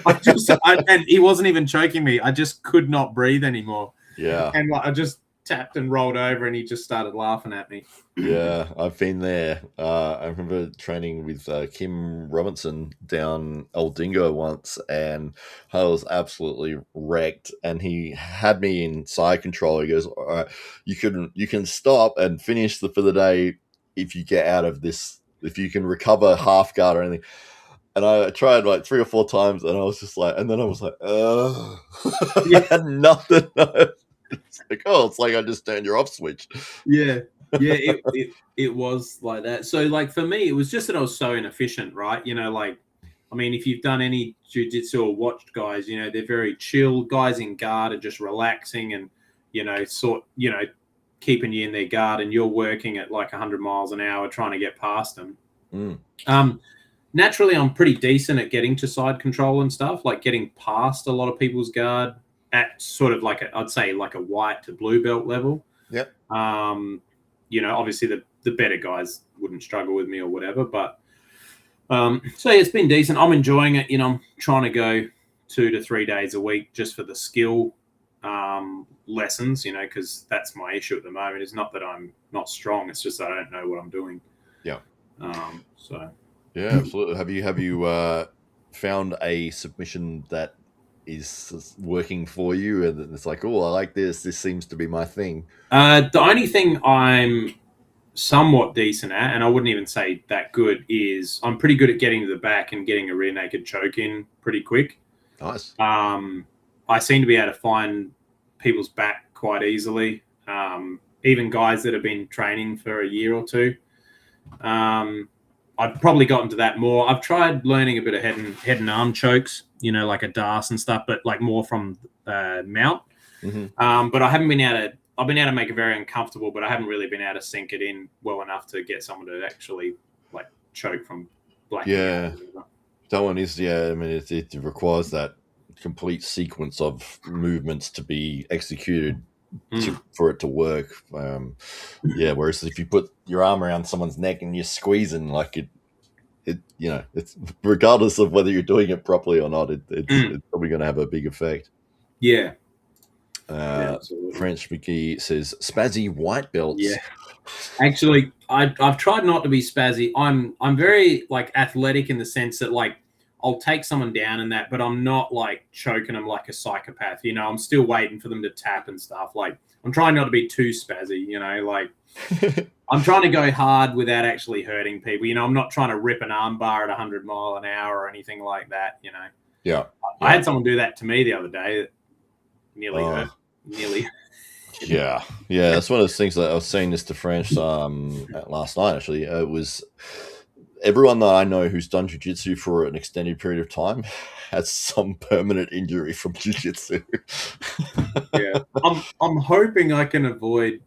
And he wasn't even choking me. I just could not breathe anymore. Yeah. And like, I just tapped and rolled over, and he just started laughing at me. Yeah, I've been there. I remember training with Kim Robinson down Old Dingo once, and I was absolutely wrecked. And he had me in side control. He goes, "All right, you can stop and finish for the day if you get out of this. If you can recover half guard or anything." And I tried like 3 or 4 times, and I was just like, and then I was like, I Yeah, had nothing. It's like, oh, it's like I just turned your off switch. yeah, yeah. It was like that. So like for me, it was just that I was so inefficient, right? Like, I mean, if you've done any jiu-jitsu or watched guys, they're very chill. Guys in guard are just relaxing and keeping you in their guard, and you're working at like 100 miles an hour trying to get past them. Mm. Um, naturally I'm pretty decent at getting to side control and stuff, like getting past a lot of people's guard at sort of like I'd say like a white to blue belt level. Yep. Obviously the better guys wouldn't struggle with me or whatever, but so yeah, it's been decent. I'm enjoying it. I'm trying to go 2 to 3 days a week just for the skill lessons, because that's my issue at the moment. It's not that I'm not strong; it's just that I don't know what I'm doing. Yeah. So. Yeah, absolutely. Have you found a submission that is working for you, and it's like, oh, I like this. This seems to be my thing. The only thing I'm somewhat decent at, and I wouldn't even say that good, is I'm pretty good at getting to the back and getting a rear naked choke in pretty quick. Nice. I seem to be able to find people's back quite easily, even guys that have been training for a year or two. I've probably gotten to that more. I've tried learning a bit of head and arm chokes, like a DAS and stuff, but like more from mount. Mm-hmm. But I haven't been able to. I've been able to make it very uncomfortable, but I haven't really been able to sink it in well enough to get someone to actually like choke from blacking Yeah, out. that one is. Yeah, I mean, it requires that complete sequence of movements to be executed for it to work. Whereas if you put your arm around someone's neck and you're squeezing, like it's regardless of whether you're doing it properly or not, it's probably going to have a big effect. Yeah. French McGee says spazzy white belts. Yeah, actually, I've tried not to be spazzy. I'm very like athletic in the sense that like I'll take someone down and that, but I'm not like choking them like a psychopath. I'm still waiting for them to tap and stuff. Like I'm trying not to be too spazzy. Like I'm trying to go hard without actually hurting people. I'm not trying to rip an arm bar at 100 mile an hour or anything like that. Yeah. I had someone do that to me the other day. That nearly hurt. Nearly. Yeah. That's one of those things that I was saying this to French last night. Actually, it was everyone that I know who's done jiu-jitsu for an extended period of time has some permanent injury from jiu-jitsu. Yeah, I'm hoping I can avoid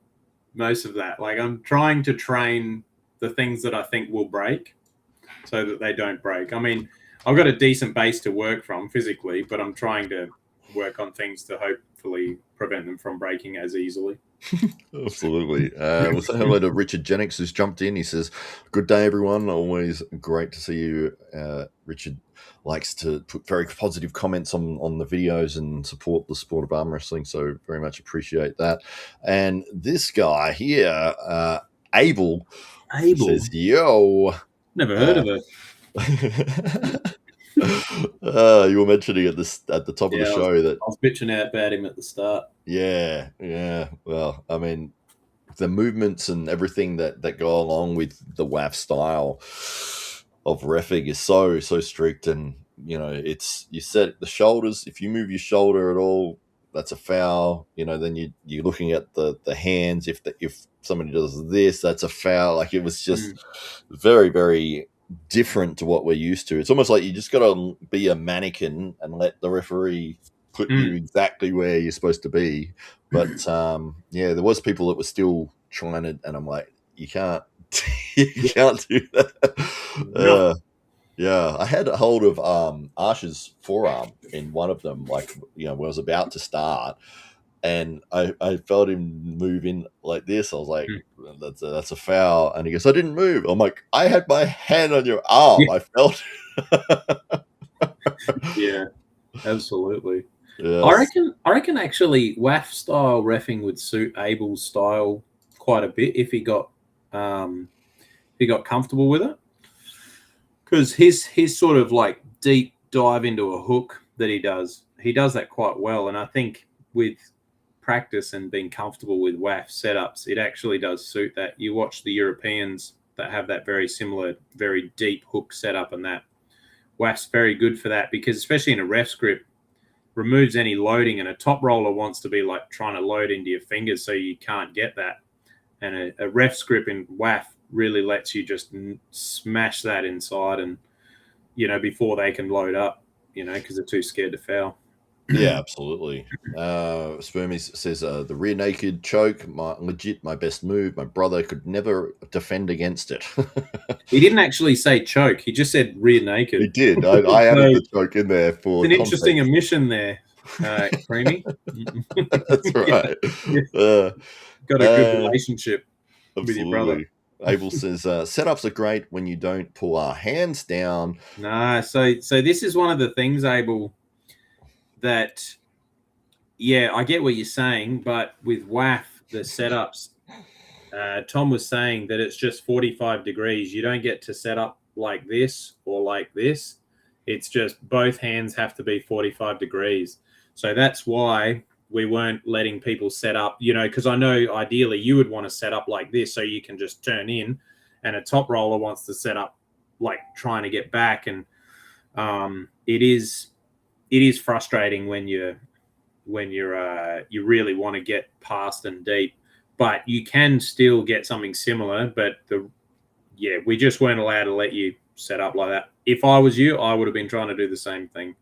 most of that. Like I'm trying to train the things that I think will break, so that they don't break. I mean, I've got a decent base to work from physically, but I'm trying to work on things to hopefully prevent them from breaking as easily. Absolutely. We'll say hello to Richard Jennings, who's jumped in. He says, "Good day, everyone. Always great to see you." Richard likes to put very positive comments on the videos and support the sport of arm wrestling, so very much appreciate that. And this guy here, Abel says, "Yo, never heard of it." You were mentioning at the top of the show that I was bitching out about him at the start. Yeah. Well, I mean, the movements and everything that go along with the WAF style of reffing is so strict, and it's you set the shoulders. If you move your shoulder at all, that's a foul. Then you're looking at the hands. If somebody does this, that's a foul. Like it was just very, very different to what we're used to. It's almost like you just got to be a mannequin and let the referee put you exactly where you're supposed to be. But there was people that were still trying to, and I'm like, you can't can't do that. No. I had a hold of Arsh's forearm in one of them, like when I was about to start, and I felt him move in like this. I was like, that's a foul. And he goes, I didn't move. I'm like, I had my hand on your arm. Yeah. I felt Yeah, absolutely. Yes. I reckon actually WAF style reffing would suit Abel's style quite a bit if he got comfortable with it. Because his sort of like deep dive into a hook that he does that quite well. And I think with practice and being comfortable with WAF setups, it actually does suit that. You watch the Europeans that have that very similar, very deep hook setup, and that WAF's very good for that, because especially in a ref's grip, removes any loading, and a top roller wants to be like trying to load into your fingers, so you can't get that. And a ref's grip in WAF really lets you just smash that inside, and before they can load up, because they're too scared to foul. Yeah, absolutely. Spermies says the rear naked choke, my best move. My brother could never defend against it. He didn't actually say choke. He just said rear He naked. did. I added So the choke in there it's for an interesting context. omission there, Creamy. That's Yeah, right. yeah, Uh, got a good uh, relationship with your brother. Absolutely. Abel says setups are great when you don't pull our hands down. No, so this is one of the things, Abel, that yeah, I get what you're saying, but with WAF, the setups, Tom was saying that it's just 45 degrees. You don't get to set up like this or like this. It's just both hands have to be 45 degrees. So that's why we weren't letting people set up, because I know ideally you would want to set up like this so you can just turn in, and a top roller wants to set up like trying to get back. And it is frustrating when you really want to get past and deep, but you can still get something similar. But we just weren't allowed to let you set up like that. If I was you, I would have been trying to do the same thing.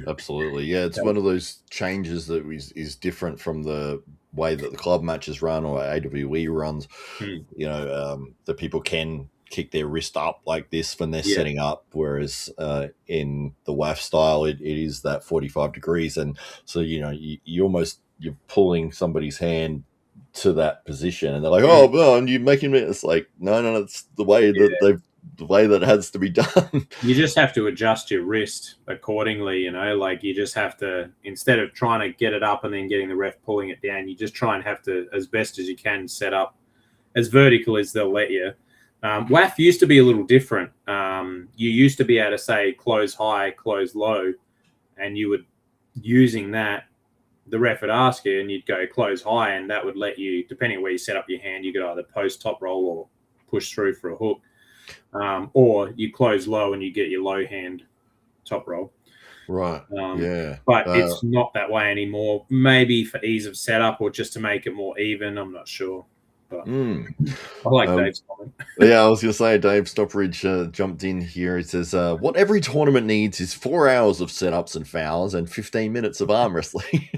Absolutely. Yeah, it's one of those changes that is different from the way that the club matches run or AWE runs. Hmm. The people can kick their wrist up like this when they're Yeah, setting up, whereas in the WAF style, it is that 45 degrees. And so, you're pulling somebody's hand to that position and they're like, mm, oh, well, and you're making me, it's like, no, it's the way that yeah. the way that it has to be done. You just have to adjust your wrist accordingly. Like you just have to, instead of trying to get it up and then getting the ref pulling it down, you just try and have to, as best as you can, set up as vertical as they'll let you. WAF used to be a little different. You used to be able to say close high, close low, and you would, using that, the ref would ask you and you'd go close high, and that would let you, depending on where you set up your hand, you could either post top roll or push through for a hook, or you close low and you get your low hand top roll. Right. Yeah. But it's not that way anymore. Maybe for ease of setup or just to make it more even. I'm not sure. But I like Dave's comment. Yeah, I was going to say, Dave Stockbridge jumped in here. He says, what every tournament needs is 4 hours of setups and fouls and 15 minutes of arm wrestling.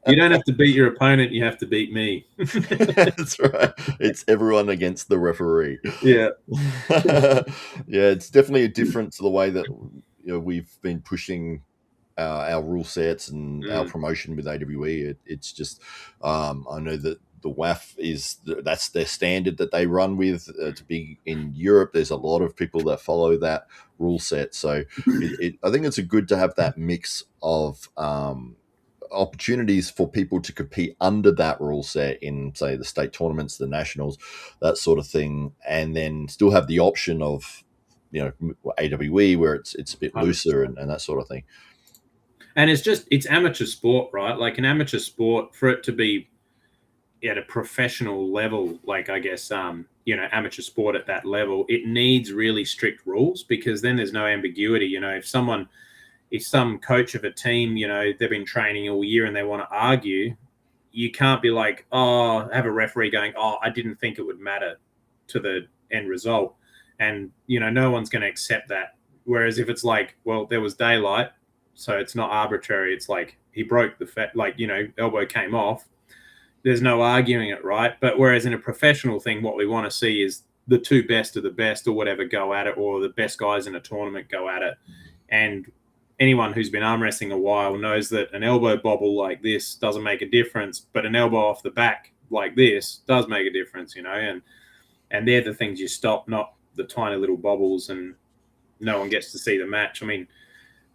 You don't have to beat your opponent. You have to beat me. That's right. It's everyone against the referee. Yeah. Yeah, it's definitely a difference to the way that we've been pushing our rule sets and our promotion with AWE. It's just, I know that the WAF that's their standard that they run with to be in Europe. There's a lot of people that follow that rule set, so I think it's good to have that mix of opportunities for people to compete under that rule set in, say, the state tournaments, the nationals, that sort of thing, and then still have the option of AWE where it's a bit looser 100%. and that sort of thing. And it's amateur sport, right? Like an amateur sport, for it to be at a professional level, like I guess amateur sport at that level, it needs really strict rules, because then there's no ambiguity. If some coach of a team, they've been training all year and they want to argue, you can't be like, oh, have a referee going, oh, I didn't think it would matter to the end result. And, no one's going to accept that. Whereas if it's like, well, there was daylight, so it's not arbitrary. It's like he broke the elbow came off. There's no arguing it, right? But whereas in a professional thing, what we want to see is the two best of the best or whatever go at it, or the best guys in a tournament go at it. And anyone who's been arm wrestling a while knows that an elbow bobble like this doesn't make a difference, but an elbow off the back like this does make a difference, and they're the things you stop, not the tiny little bobbles, and no one gets to see the match. I mean,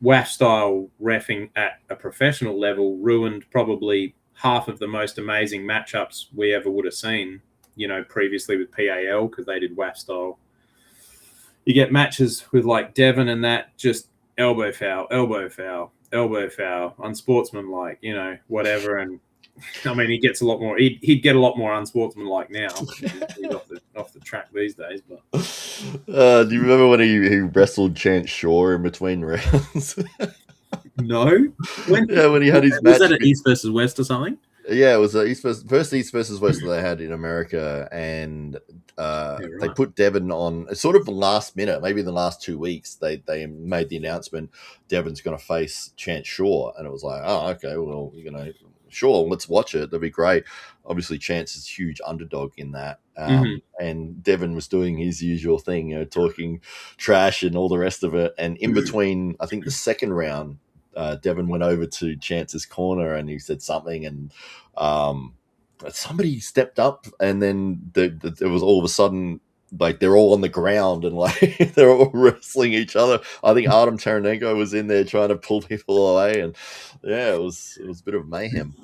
WAF style reffing at a professional level ruined probably half of the most amazing matchups we ever would have seen, previously with PAL, because they did WAF style. You get matches with like Devon and that, just elbow foul, elbow foul, elbow foul, unsportsmanlike, whatever. And I mean, he gets a lot more. He'd get a lot more unsportsmanlike now. He's off the track these days. But do you remember when he wrestled Chance Shaw in between rounds? No, when he had his was match. that at East versus West or something? Yeah, it was first East versus West that they had in America, and Yeah, they right. put Devon on sort of last minute, maybe in the last 2 weeks. They made the announcement Devon's going to face Chance Shaw, and it was like, oh, okay, well, sure, let's watch it. That'd be great. Obviously, Chance is a huge underdog in that, Hmm. and Devon was doing his usual thing, talking trash and all the rest of it. And in between, I think the second round, Devon went over to Chance's corner and he said something, and um, somebody stepped up, and then it was all of a sudden like they're all on the ground and like they're all wrestling each other. I think Artem Taranenko was in there trying to pull people away, and yeah, it was a bit of mayhem.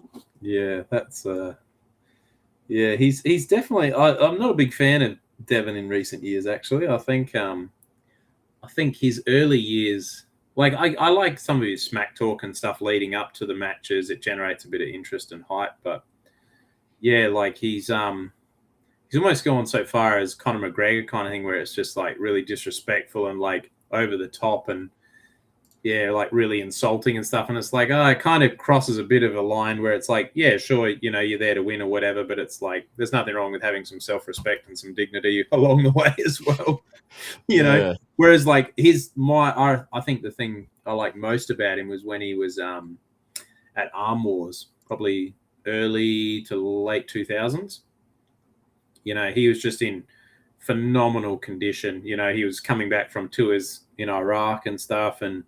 Yeah, that's yeah, he's definitely. I'm not a big fan of Devon in recent years. Actually, I think his early years, like I like some of his smack talk and stuff leading up to the matches. It generates a bit of interest and hype. But yeah, like he's almost gone so far as Conor McGregor kind of thing, where it's just like really disrespectful and like over the top and yeah, like really insulting and stuff. And it's like, oh, it kind of crosses a bit of a line where it's like, yeah, sure, you're there to win or whatever, but it's like there's nothing wrong with having some self-respect and some dignity along the way as well. you know. Yeah, Whereas like I think the thing I like most about him was when he was at Arm Wars, probably early to late 2000s. He was just in phenomenal condition. He was coming back from tours in Iraq and stuff, and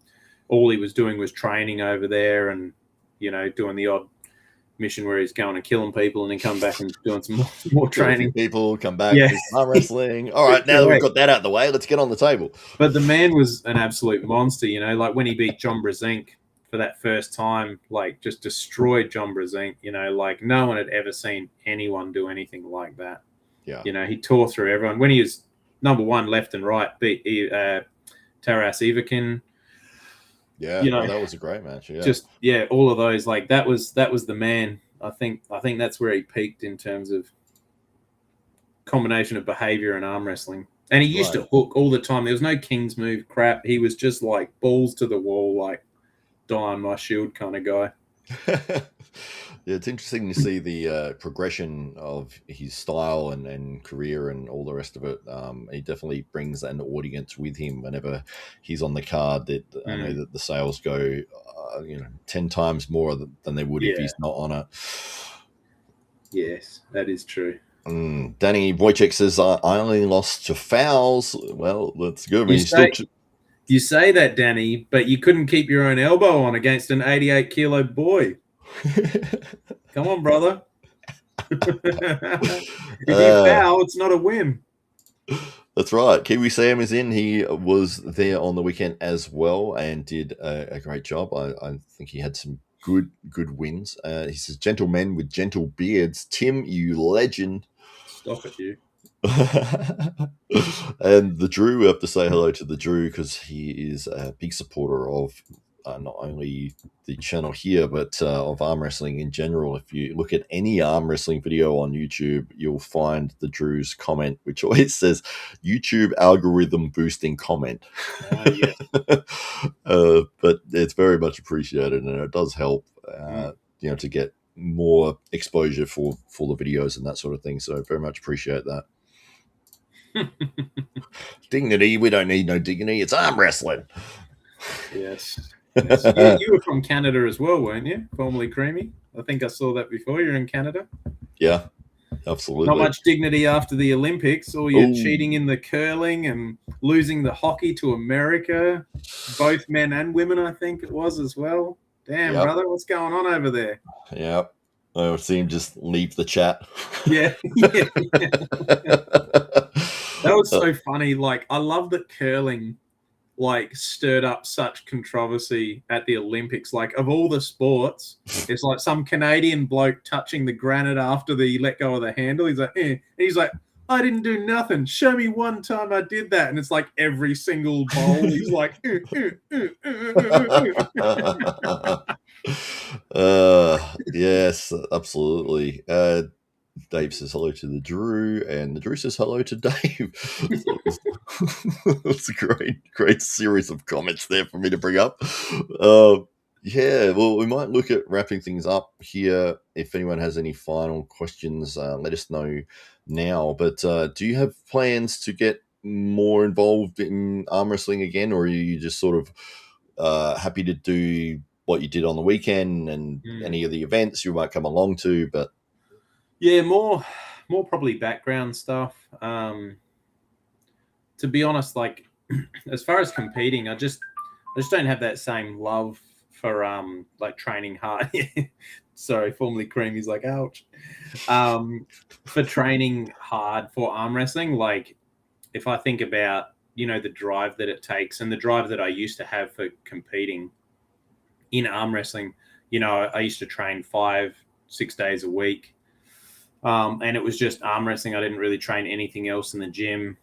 all he was doing was training over there and doing the odd mission where he's going and killing people and then come back and doing some more kill a few training. people, come back, Yeah, do some arm wrestling. All right, now that we've correct. got that out of the way, let's get on the table. But the man was an absolute monster, like when he beat John Brzenk for that first time, like just destroyed John Brzenk, like no one had ever seen anyone do anything like that. Yeah, He tore through everyone. When he was number one left and right, beat Taras Ivakin, yeah. you Oh, know, that was a great match. Yeah, just yeah, all of those, like that was the man. I think that's where he peaked in terms of combination of behavior and arm wrestling. And he used right. to hook all the time. There was no King's move crap. He was just like balls to the wall, like die on my shield kind of guy. Yeah, it's interesting to see the progression of his style and career and all the rest of it. He definitely brings an audience with him whenever he's on the card. That I know Mm, that the sales go, 10 times more than they would if yeah, he's not on it. yes, that is true. Danny Wojcik says, I only lost to fouls. Well, that's good. I mean, You he's still. say you say that, Danny, but you couldn't keep your own elbow on against an 88-kilo boy. Come on, brother. If you uh, foul, it's not a win. That's right. Kiwi Sam is in. He was there on the weekend as well and did a great job. I think he had some good wins. He says, "Gentlemen with gentle beards, Tim, you legend." Stop it, you. And the Drew, we have to say hello to the Drew because he is a big supporter of not only the channel here but of arm wrestling in general. If you look at any arm wrestling video on YouTube, you'll find the Drew's comment, which always says YouTube algorithm boosting comment. Yes. But it's very much appreciated, and it does help, Mm. to get more exposure for the videos and that sort of thing. So very much appreciate that. Dignity, we don't need no dignity. It's arm wrestling. Yes. Yes. You were from Canada as well, weren't you? Formerly Creamy. I think I saw that before. You're in Canada. Yeah, Not absolutely. much dignity after the Olympics. All your Oh, cheating in the curling and losing the hockey to America, both men and women, I think it was as well. Damn, yep, brother, what's going on over there? yep. I see him just leave the chat. Yeah, yeah. That was so funny. Like, I love that curling like stirred up such controversy at the Olympics. Like, of all the sports, it's like some Canadian bloke touching the granite after he let go of the handle. He's like, eh. And he's like, I didn't do nothing. Show me one time I did that. And it's like every single bowl. He's like, Yes, absolutely. Dave says hello to the Drew, and the Drew says hello to Dave. So it's a great series of comments there for me to bring up. Yeah, well, we might look at wrapping things up here. If anyone has any final questions, let us know now. But do you have plans to get more involved in arm wrestling again, or are you just sort of happy to do what you did on the weekend and Mm. any of the events you might come along to? But Yeah, more probably background stuff. To be honest, like as far as competing, I just don't have that same love for like training hard. Sorry, formerly Creamy's like ouch. For training hard for arm wrestling, like if I think about the drive that it takes and the drive that I used to have for competing in arm wrestling, I used to train 5-6 days a week, and it was just arm wrestling. I didn't really train anything else in the gym,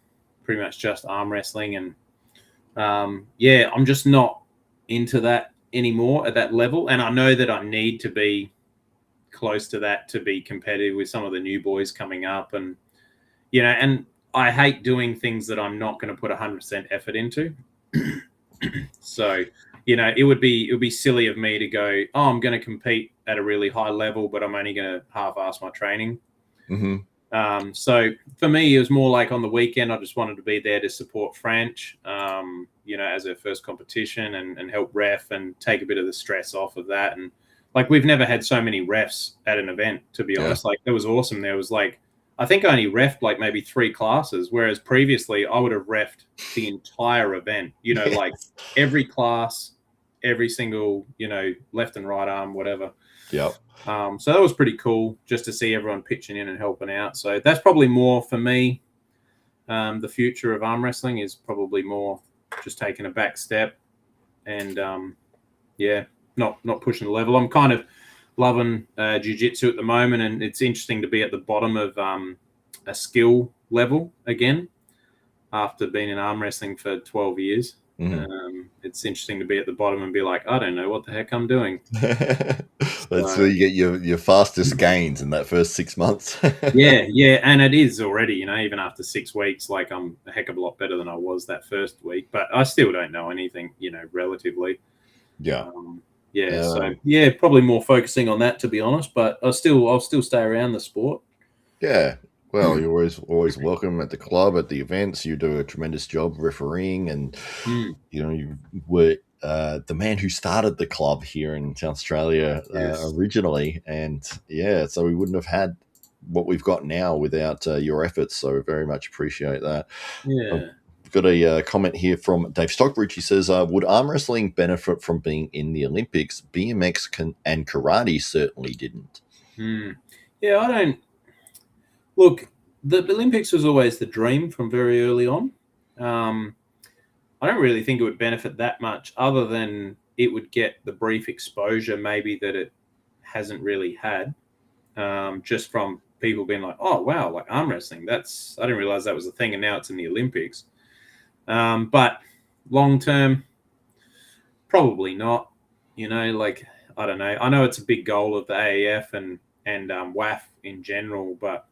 pretty much just arm wrestling. And yeah, I'm just not into that anymore at that level. And I know that I need to be close to that to be competitive with some of the new boys coming up. And I hate doing things that I'm not going to put 100% effort into. So, it would be silly of me to go, oh, I'm going to compete at a really high level, but I'm only going to half-ass my training. mhm. So for me, it was more like on the weekend, I just wanted to be there to support French, as her first competition and help ref and take a bit of the stress off of that. And like, we've never had so many refs at an event, to be Yeah. honest. Like, it was awesome. There was like, I think I only refed like maybe 3 classes, whereas previously I would have refed the entire event, like every class, every single, left and right arm, whatever. Yep. So that was pretty cool just to see everyone pitching in and helping out. So that's probably more for me. The future of arm wrestling is probably more just taking a back step and yeah, not pushing the level. I'm kind of loving jiu-jitsu at the moment, and it's interesting to be at the bottom of a skill level again after being in arm wrestling for 12 years. Mhm. It's interesting to be at the bottom and be like, I don't know what the heck I'm doing. That's where So you get your fastest gains in that first 6 months. yeah, and it is already, even after 6 weeks, like I'm a heck of a lot better than I was that first week, but I still don't know anything, relatively. Yeah. Um, yeah, so Um, yeah, probably more focusing on that to be honest, but I'll still stay around the sport. yeah. Well, you're always welcome at the club, at the events. You do a tremendous job refereeing, and Mm, you were the man who started the club here in South Australia yes. originally, and yeah, so we wouldn't have had what we've got now without your efforts. So very much appreciate that. I've Yeah. got a comment here from Dave Stockbridge. He says, "Would arm wrestling benefit from being in the Olympics? BMX and karate certainly didn't." Mm. Yeah, I don't look. The Olympics was always the dream from very early on. Um, I don't really think it would benefit that much, other than it would get the brief exposure maybe that it hasn't really had, just from people being like, "Oh wow, like arm wrestling. I didn't realize that was a thing, and now it's in the Olympics." But long term, probably not. Like I don't know. I know it's a big goal of the AAF and WAF in general, but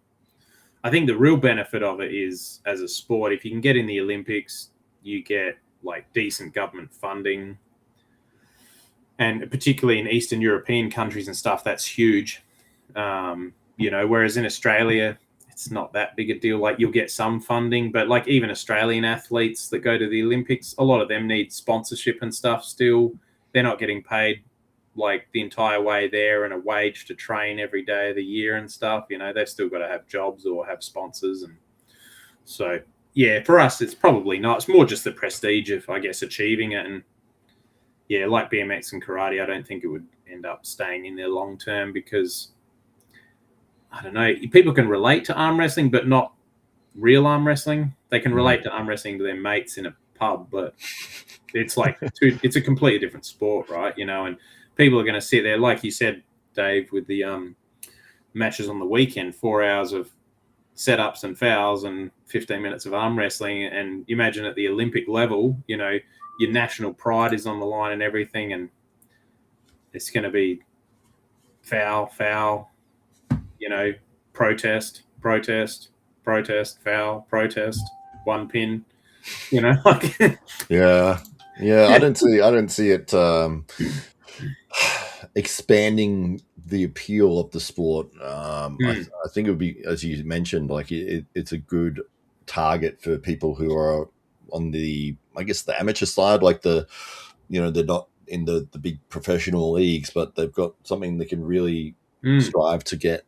I think the real benefit of it is as a sport. If you can get in the Olympics, you get like decent government funding, and particularly in Eastern European countries and stuff, that's huge. Whereas in Australia, it's not that big a deal. Like you'll get some funding, but like even Australian athletes that go to the Olympics, a lot of them need sponsorship and stuff still. They're not getting paid like the entire way there and a wage to train every day of the year and stuff. They've still got to have jobs or have sponsors. And so, yeah, for us, it's probably not. It's more just the prestige of, I guess, achieving it. And yeah, like BMX and karate, I don't think it would end up staying in there long term because I don't know. People can relate to arm wrestling, but not real arm wrestling. They can Mhm. relate to arm wrestling to their mates in a pub, but it's a completely different sport, right? And people are going to sit there, like you said, Dave, with the matches on the weekend, 4 hours of setups and fouls and 15 minutes of arm wrestling. And imagine at the Olympic level, your national pride is on the line and everything, and it's going to be foul, foul, protest, protest, protest, foul, protest, one pin, like Yeah, yeah. yeah, I don't see it. expanding the appeal of the sport. Mm. I think it would be, as you mentioned, like it's a good target for people who are on the, I guess, the amateur side, like they're not in the big professional leagues, but they've got something that can really Mm. strive to get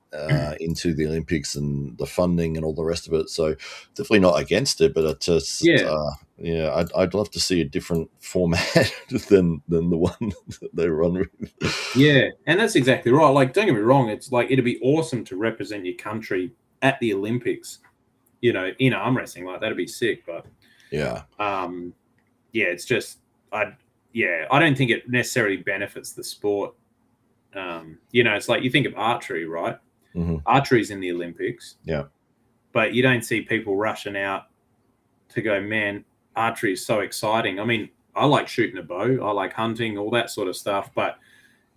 into the Olympics and the funding and all the rest of it. So definitely not against it, but it just Yeah. yeah, I'd love to see a different format than the one that they run with. Yeah, and that's exactly right. Like, don't get me wrong, it's like it'd be awesome to represent your country at the Olympics, in arm wrestling. Like, that'd be sick. But Yeah. um, yeah, it's just I don't think it necessarily benefits the sport. It's like you think of archery, right? Hmm. Archery's in the Olympics, Yeah. but you don't see people rushing out to go, man, archery is so exciting. I mean, I like shooting a bow, I like hunting, all that sort of stuff, but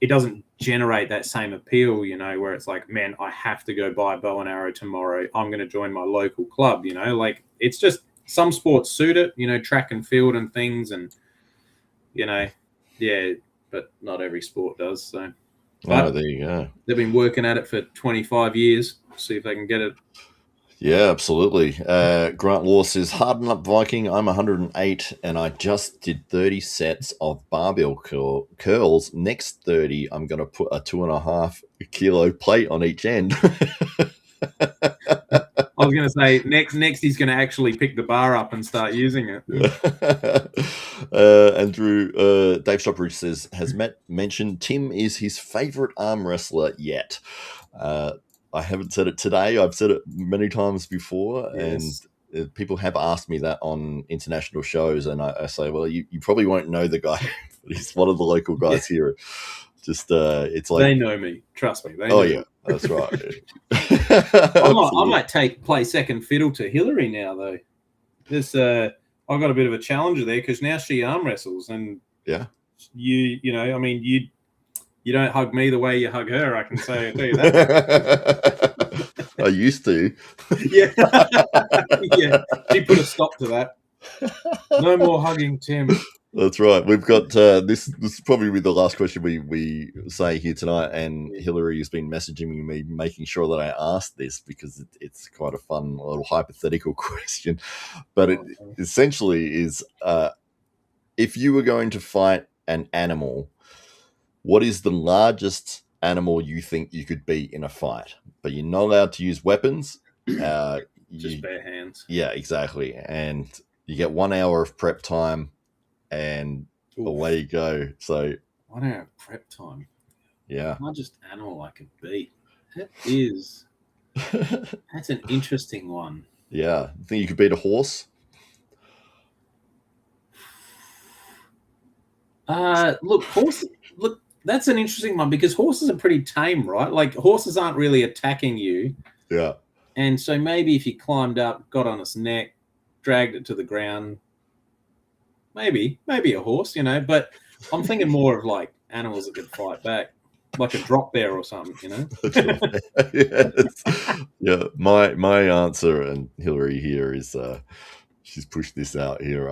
it doesn't generate that same appeal, where it's like, man, I have to go buy a bow and arrow tomorrow. I'm going to join my local club, like it's just some sports suit it, track and field and things. And, yeah, but not every sport does. So, Oh, but there you go. they've been working at it for 25 years. See if they can get it. Yeah, absolutely. Grant Law says, "Harden up, Viking. I'm 108, and I just did 30 sets of barbell curls. Next 30, I'm going to put a 2.5 kilo plate on each end." I was going to say next he's going to actually pick the bar up and start using it. Andrew Dave Stockbridge says, has Matt mentioned Tim is his favorite arm wrestler yet? I haven't said it today. I've said it many times before, and Yes. people have asked me that on international shows, and I say, well, you probably won't know the guy, but he's one of the local Yeah. guys here. Just it's like, They know me. Trust me. They oh know yeah, me. that's right. I might play second fiddle to Hilary now, though. This I've got a bit of a challenger there because now she arm wrestles, and Yeah. I mean, you don't hug me the way you hug her. I can tell you that. I used to. Yeah, yeah. She put a stop to that. No more hugging, Tim. That's right. We've got this. This is probably the last question we say here tonight, and Hilary has been messaging me, making sure that I ask this because it's quite a fun little hypothetical question. But it essentially is: if you were going to fight an animal, what is the largest animal you think you could beat in a fight? But you're not allowed to use weapons. Just bare hands. Yeah, exactly. And you get 1 hour of prep time, and away you go. So 1 hour of prep time. Yeah. Largest animal I could beat. That's an interesting one. Yeah. You think you could beat a horse? Look, that's an interesting one because horses are pretty tame, right? Like horses aren't really attacking you. Yeah. And so maybe if you climbed up, got on its neck, dragged it to the ground, maybe a horse, but I'm thinking more of like animals that could fight back, like a drop bear or something, Yes. Yeah. My answer, and Hilary here is she's pushed this out here.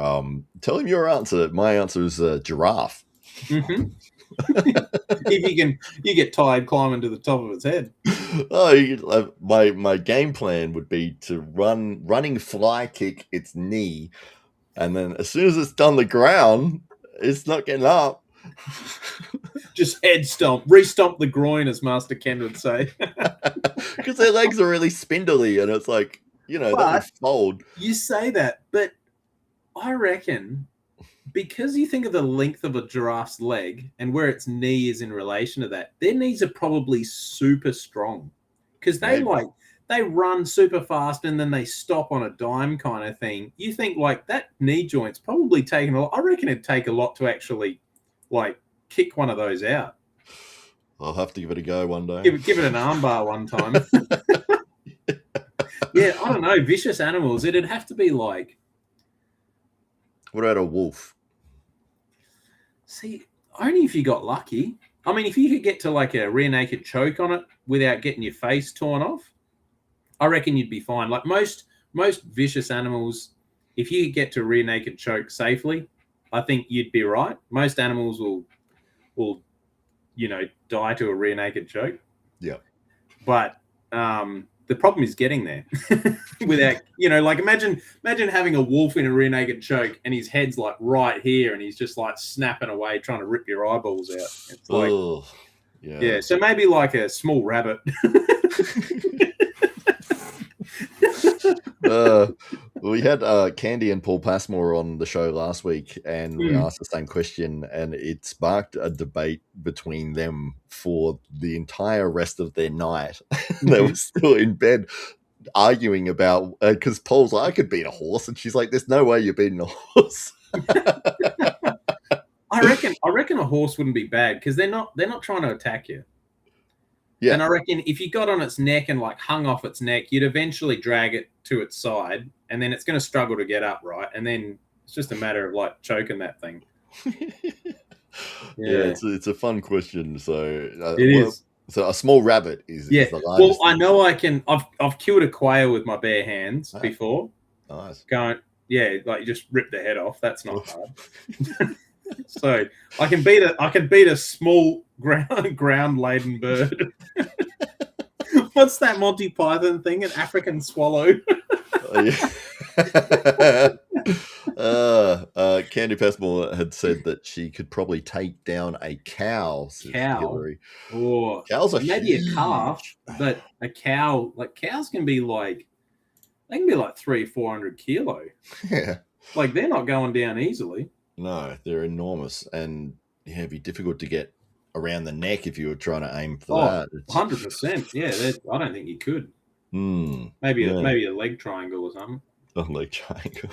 Tell him your answer. My answer is giraffe. Mm-hmm. If you get tired climbing to the top of its head. Oh, my game plan would be to running fly kick its knee, and then as soon as it's done the ground, it's not getting up. Just head stomp, re-stomp the groin, as Master Ken would say. Because their legs are really spindly, and it's like, that would fold. You say that, but I reckon because you think of the length of a giraffe's leg and where its knee is in relation to that, their knees are probably super strong because they run super fast and then they stop on a dime kind of thing. You think like that knee joint's probably taken a lot. I reckon it'd take a lot to actually like kick one of those out. I'll have to give it a go one day. Give it an armbar one time. Yeah, I don't know. Vicious animals. It'd have to be like. What about a wolf? See, only if you got lucky. I mean, if you could get to like a rear naked choke on it without getting your face torn off, I reckon you'd be fine. Like most vicious animals, if you could get to a rear naked choke safely, I think you'd be right. Most animals will die to a rear naked choke. Yeah. But the problem is getting there without, like imagine having a wolf in a rear naked choke and his head's like right here and he's just like snapping away trying to rip your eyeballs out. It's like, yeah. So maybe like a small rabbit. We had Candy and Paul Passmore on the show last week, and we asked the same question, and it sparked a debate between them for the entire rest of their night. They were still in bed arguing about, because Paul's like, I could beat a horse, and she's like, there's no way you're beating a horse. I reckon a horse wouldn't be bad because they're not trying to attack you. Yeah. And I reckon if you got on its neck and like hung off its neck, you'd eventually drag it to its side, and then it's going to struggle to get up, right? And then it's just a matter of like choking that thing. Yeah, it's a fun question. So it is. So a small rabbit is the largest. Well, I know I can. I've killed a quail with my bare hands before. Nice. Like you just rip the head off. That's not hard. So I can beat a small ground laden bird. What's that Monty Python thing? An African swallow. Candy Passmore had said that she could probably take down a cow. Hilary. Or cows are maybe huge. A calf, but a cow, like cows can be like 300-400 kilo. Yeah. Like they're not going down easily. No, they're enormous, and it'd be difficult to get around the neck if you were trying to aim for that. 100%. Yeah, I don't think you could. Maybe a leg triangle or something. A leg triangle.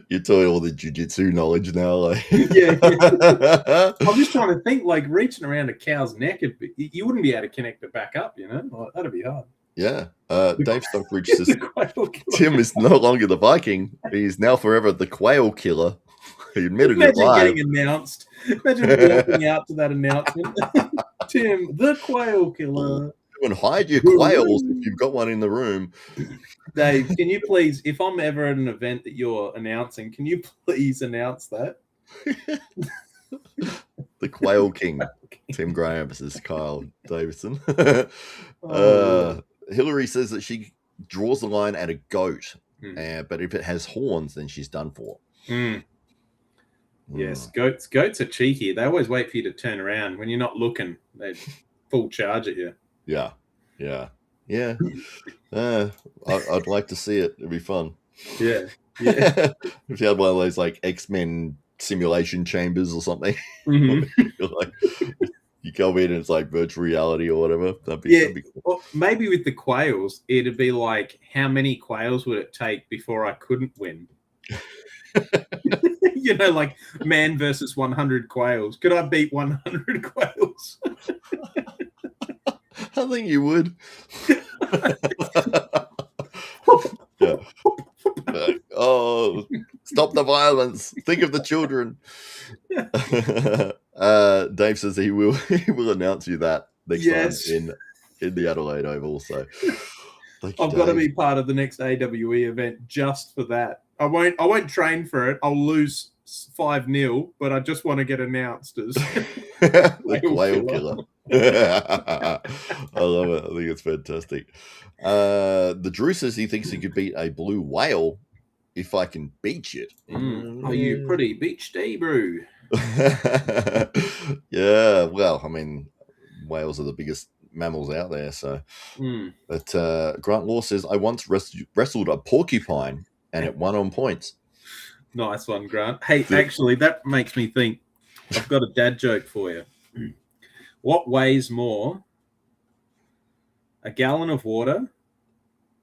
You're telling all the jiu-jitsu knowledge now. Like. Yeah. I'm just trying to think, like reaching around a cow's neck, you wouldn't be able to connect it back up, Like, that'd be hard. Yeah. Dave Stockbridge says Tim is no longer the Viking. He's now forever the quail killer. He admitted it live. Getting announced. Imagine walking out to that announcement. Tim, the quail killer. And hide your quails if you've got one in the room. Dave, can you please, if I'm ever at an event that you're announcing, can you please announce that? The Quail King. Tim Graham versus Kyle Davison. Hilary says that she draws the line at a goat, but if it has horns, then she's done for. Yes, goats are cheeky. They always wait for you to turn around. When you're not looking, they full charge at you. Yeah. I'd like to see it. It'd be fun. Yeah. If you had one of those like X-Men simulation chambers or something. Like, you go in and it's like virtual reality or whatever. That'd be cool. Well, maybe with the quails, it'd be like, how many quails would it take before I couldn't win? Like man versus 100 quails. Could I beat 100 quails? I think you would. Yeah. Stop the violence. Think of the children. Dave says he will announce you that next time in the Adelaide Oval. So I've got to be part of the next AWE event just for that. I won't train for it. I'll lose 5-0, but I just want to get announced as the quail killer. I love it. I think it's fantastic. The Drew says he thinks he could beat a blue whale if I can beach it. Are you pretty beached, Brew? Yeah, well, I mean, whales are the biggest mammals out there. So, but Grant Law says I once wrestled a porcupine and it won on points. Nice one, Grant. Hey, actually, that makes me think. I've got a dad joke for you. What weighs more, a gallon of water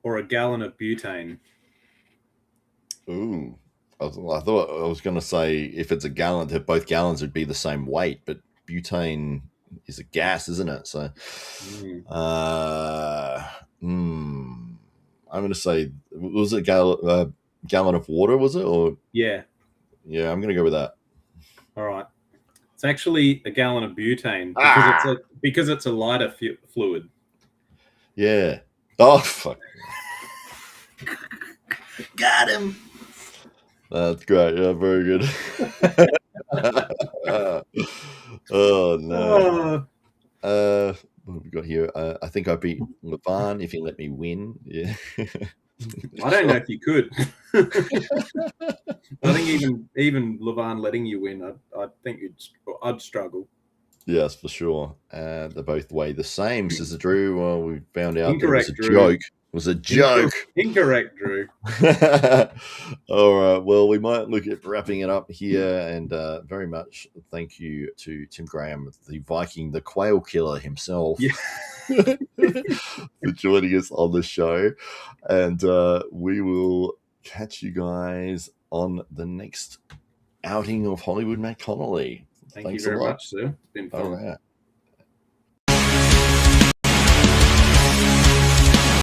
or a gallon of butane? Ooh, I thought I was going to say if it's a gallon, that both gallons would be the same weight, but butane is a gas, isn't it? So, I'm going to say, was it a gallon of water? Was it or yeah? I'm going to go with that. All right. It's actually a gallon of butane because it's a lighter fluid. Yeah. Oh, fuck. Got him. That's great. Yeah, very good. Oh no. Oh, What have we got here? I think I beat Levan if he let me win. Yeah. I don't know if you could. I think even Levan letting you win, I think I'd struggle. Yes, for sure. They're both weigh the same, says the Drew. Well, we found out that it was a Incorrect, Drew. joke. It was a joke. Incorrect, Drew. All right. Well, we might look at wrapping it up here. And very much thank you to Tim Graham, the Viking, the quail killer himself, Yeah. for joining us on the show. And we will catch you guys on the next outing of Hollywood Matt Connelly. Thank you Thanks a very lot. much, sir. It's been All fun. right.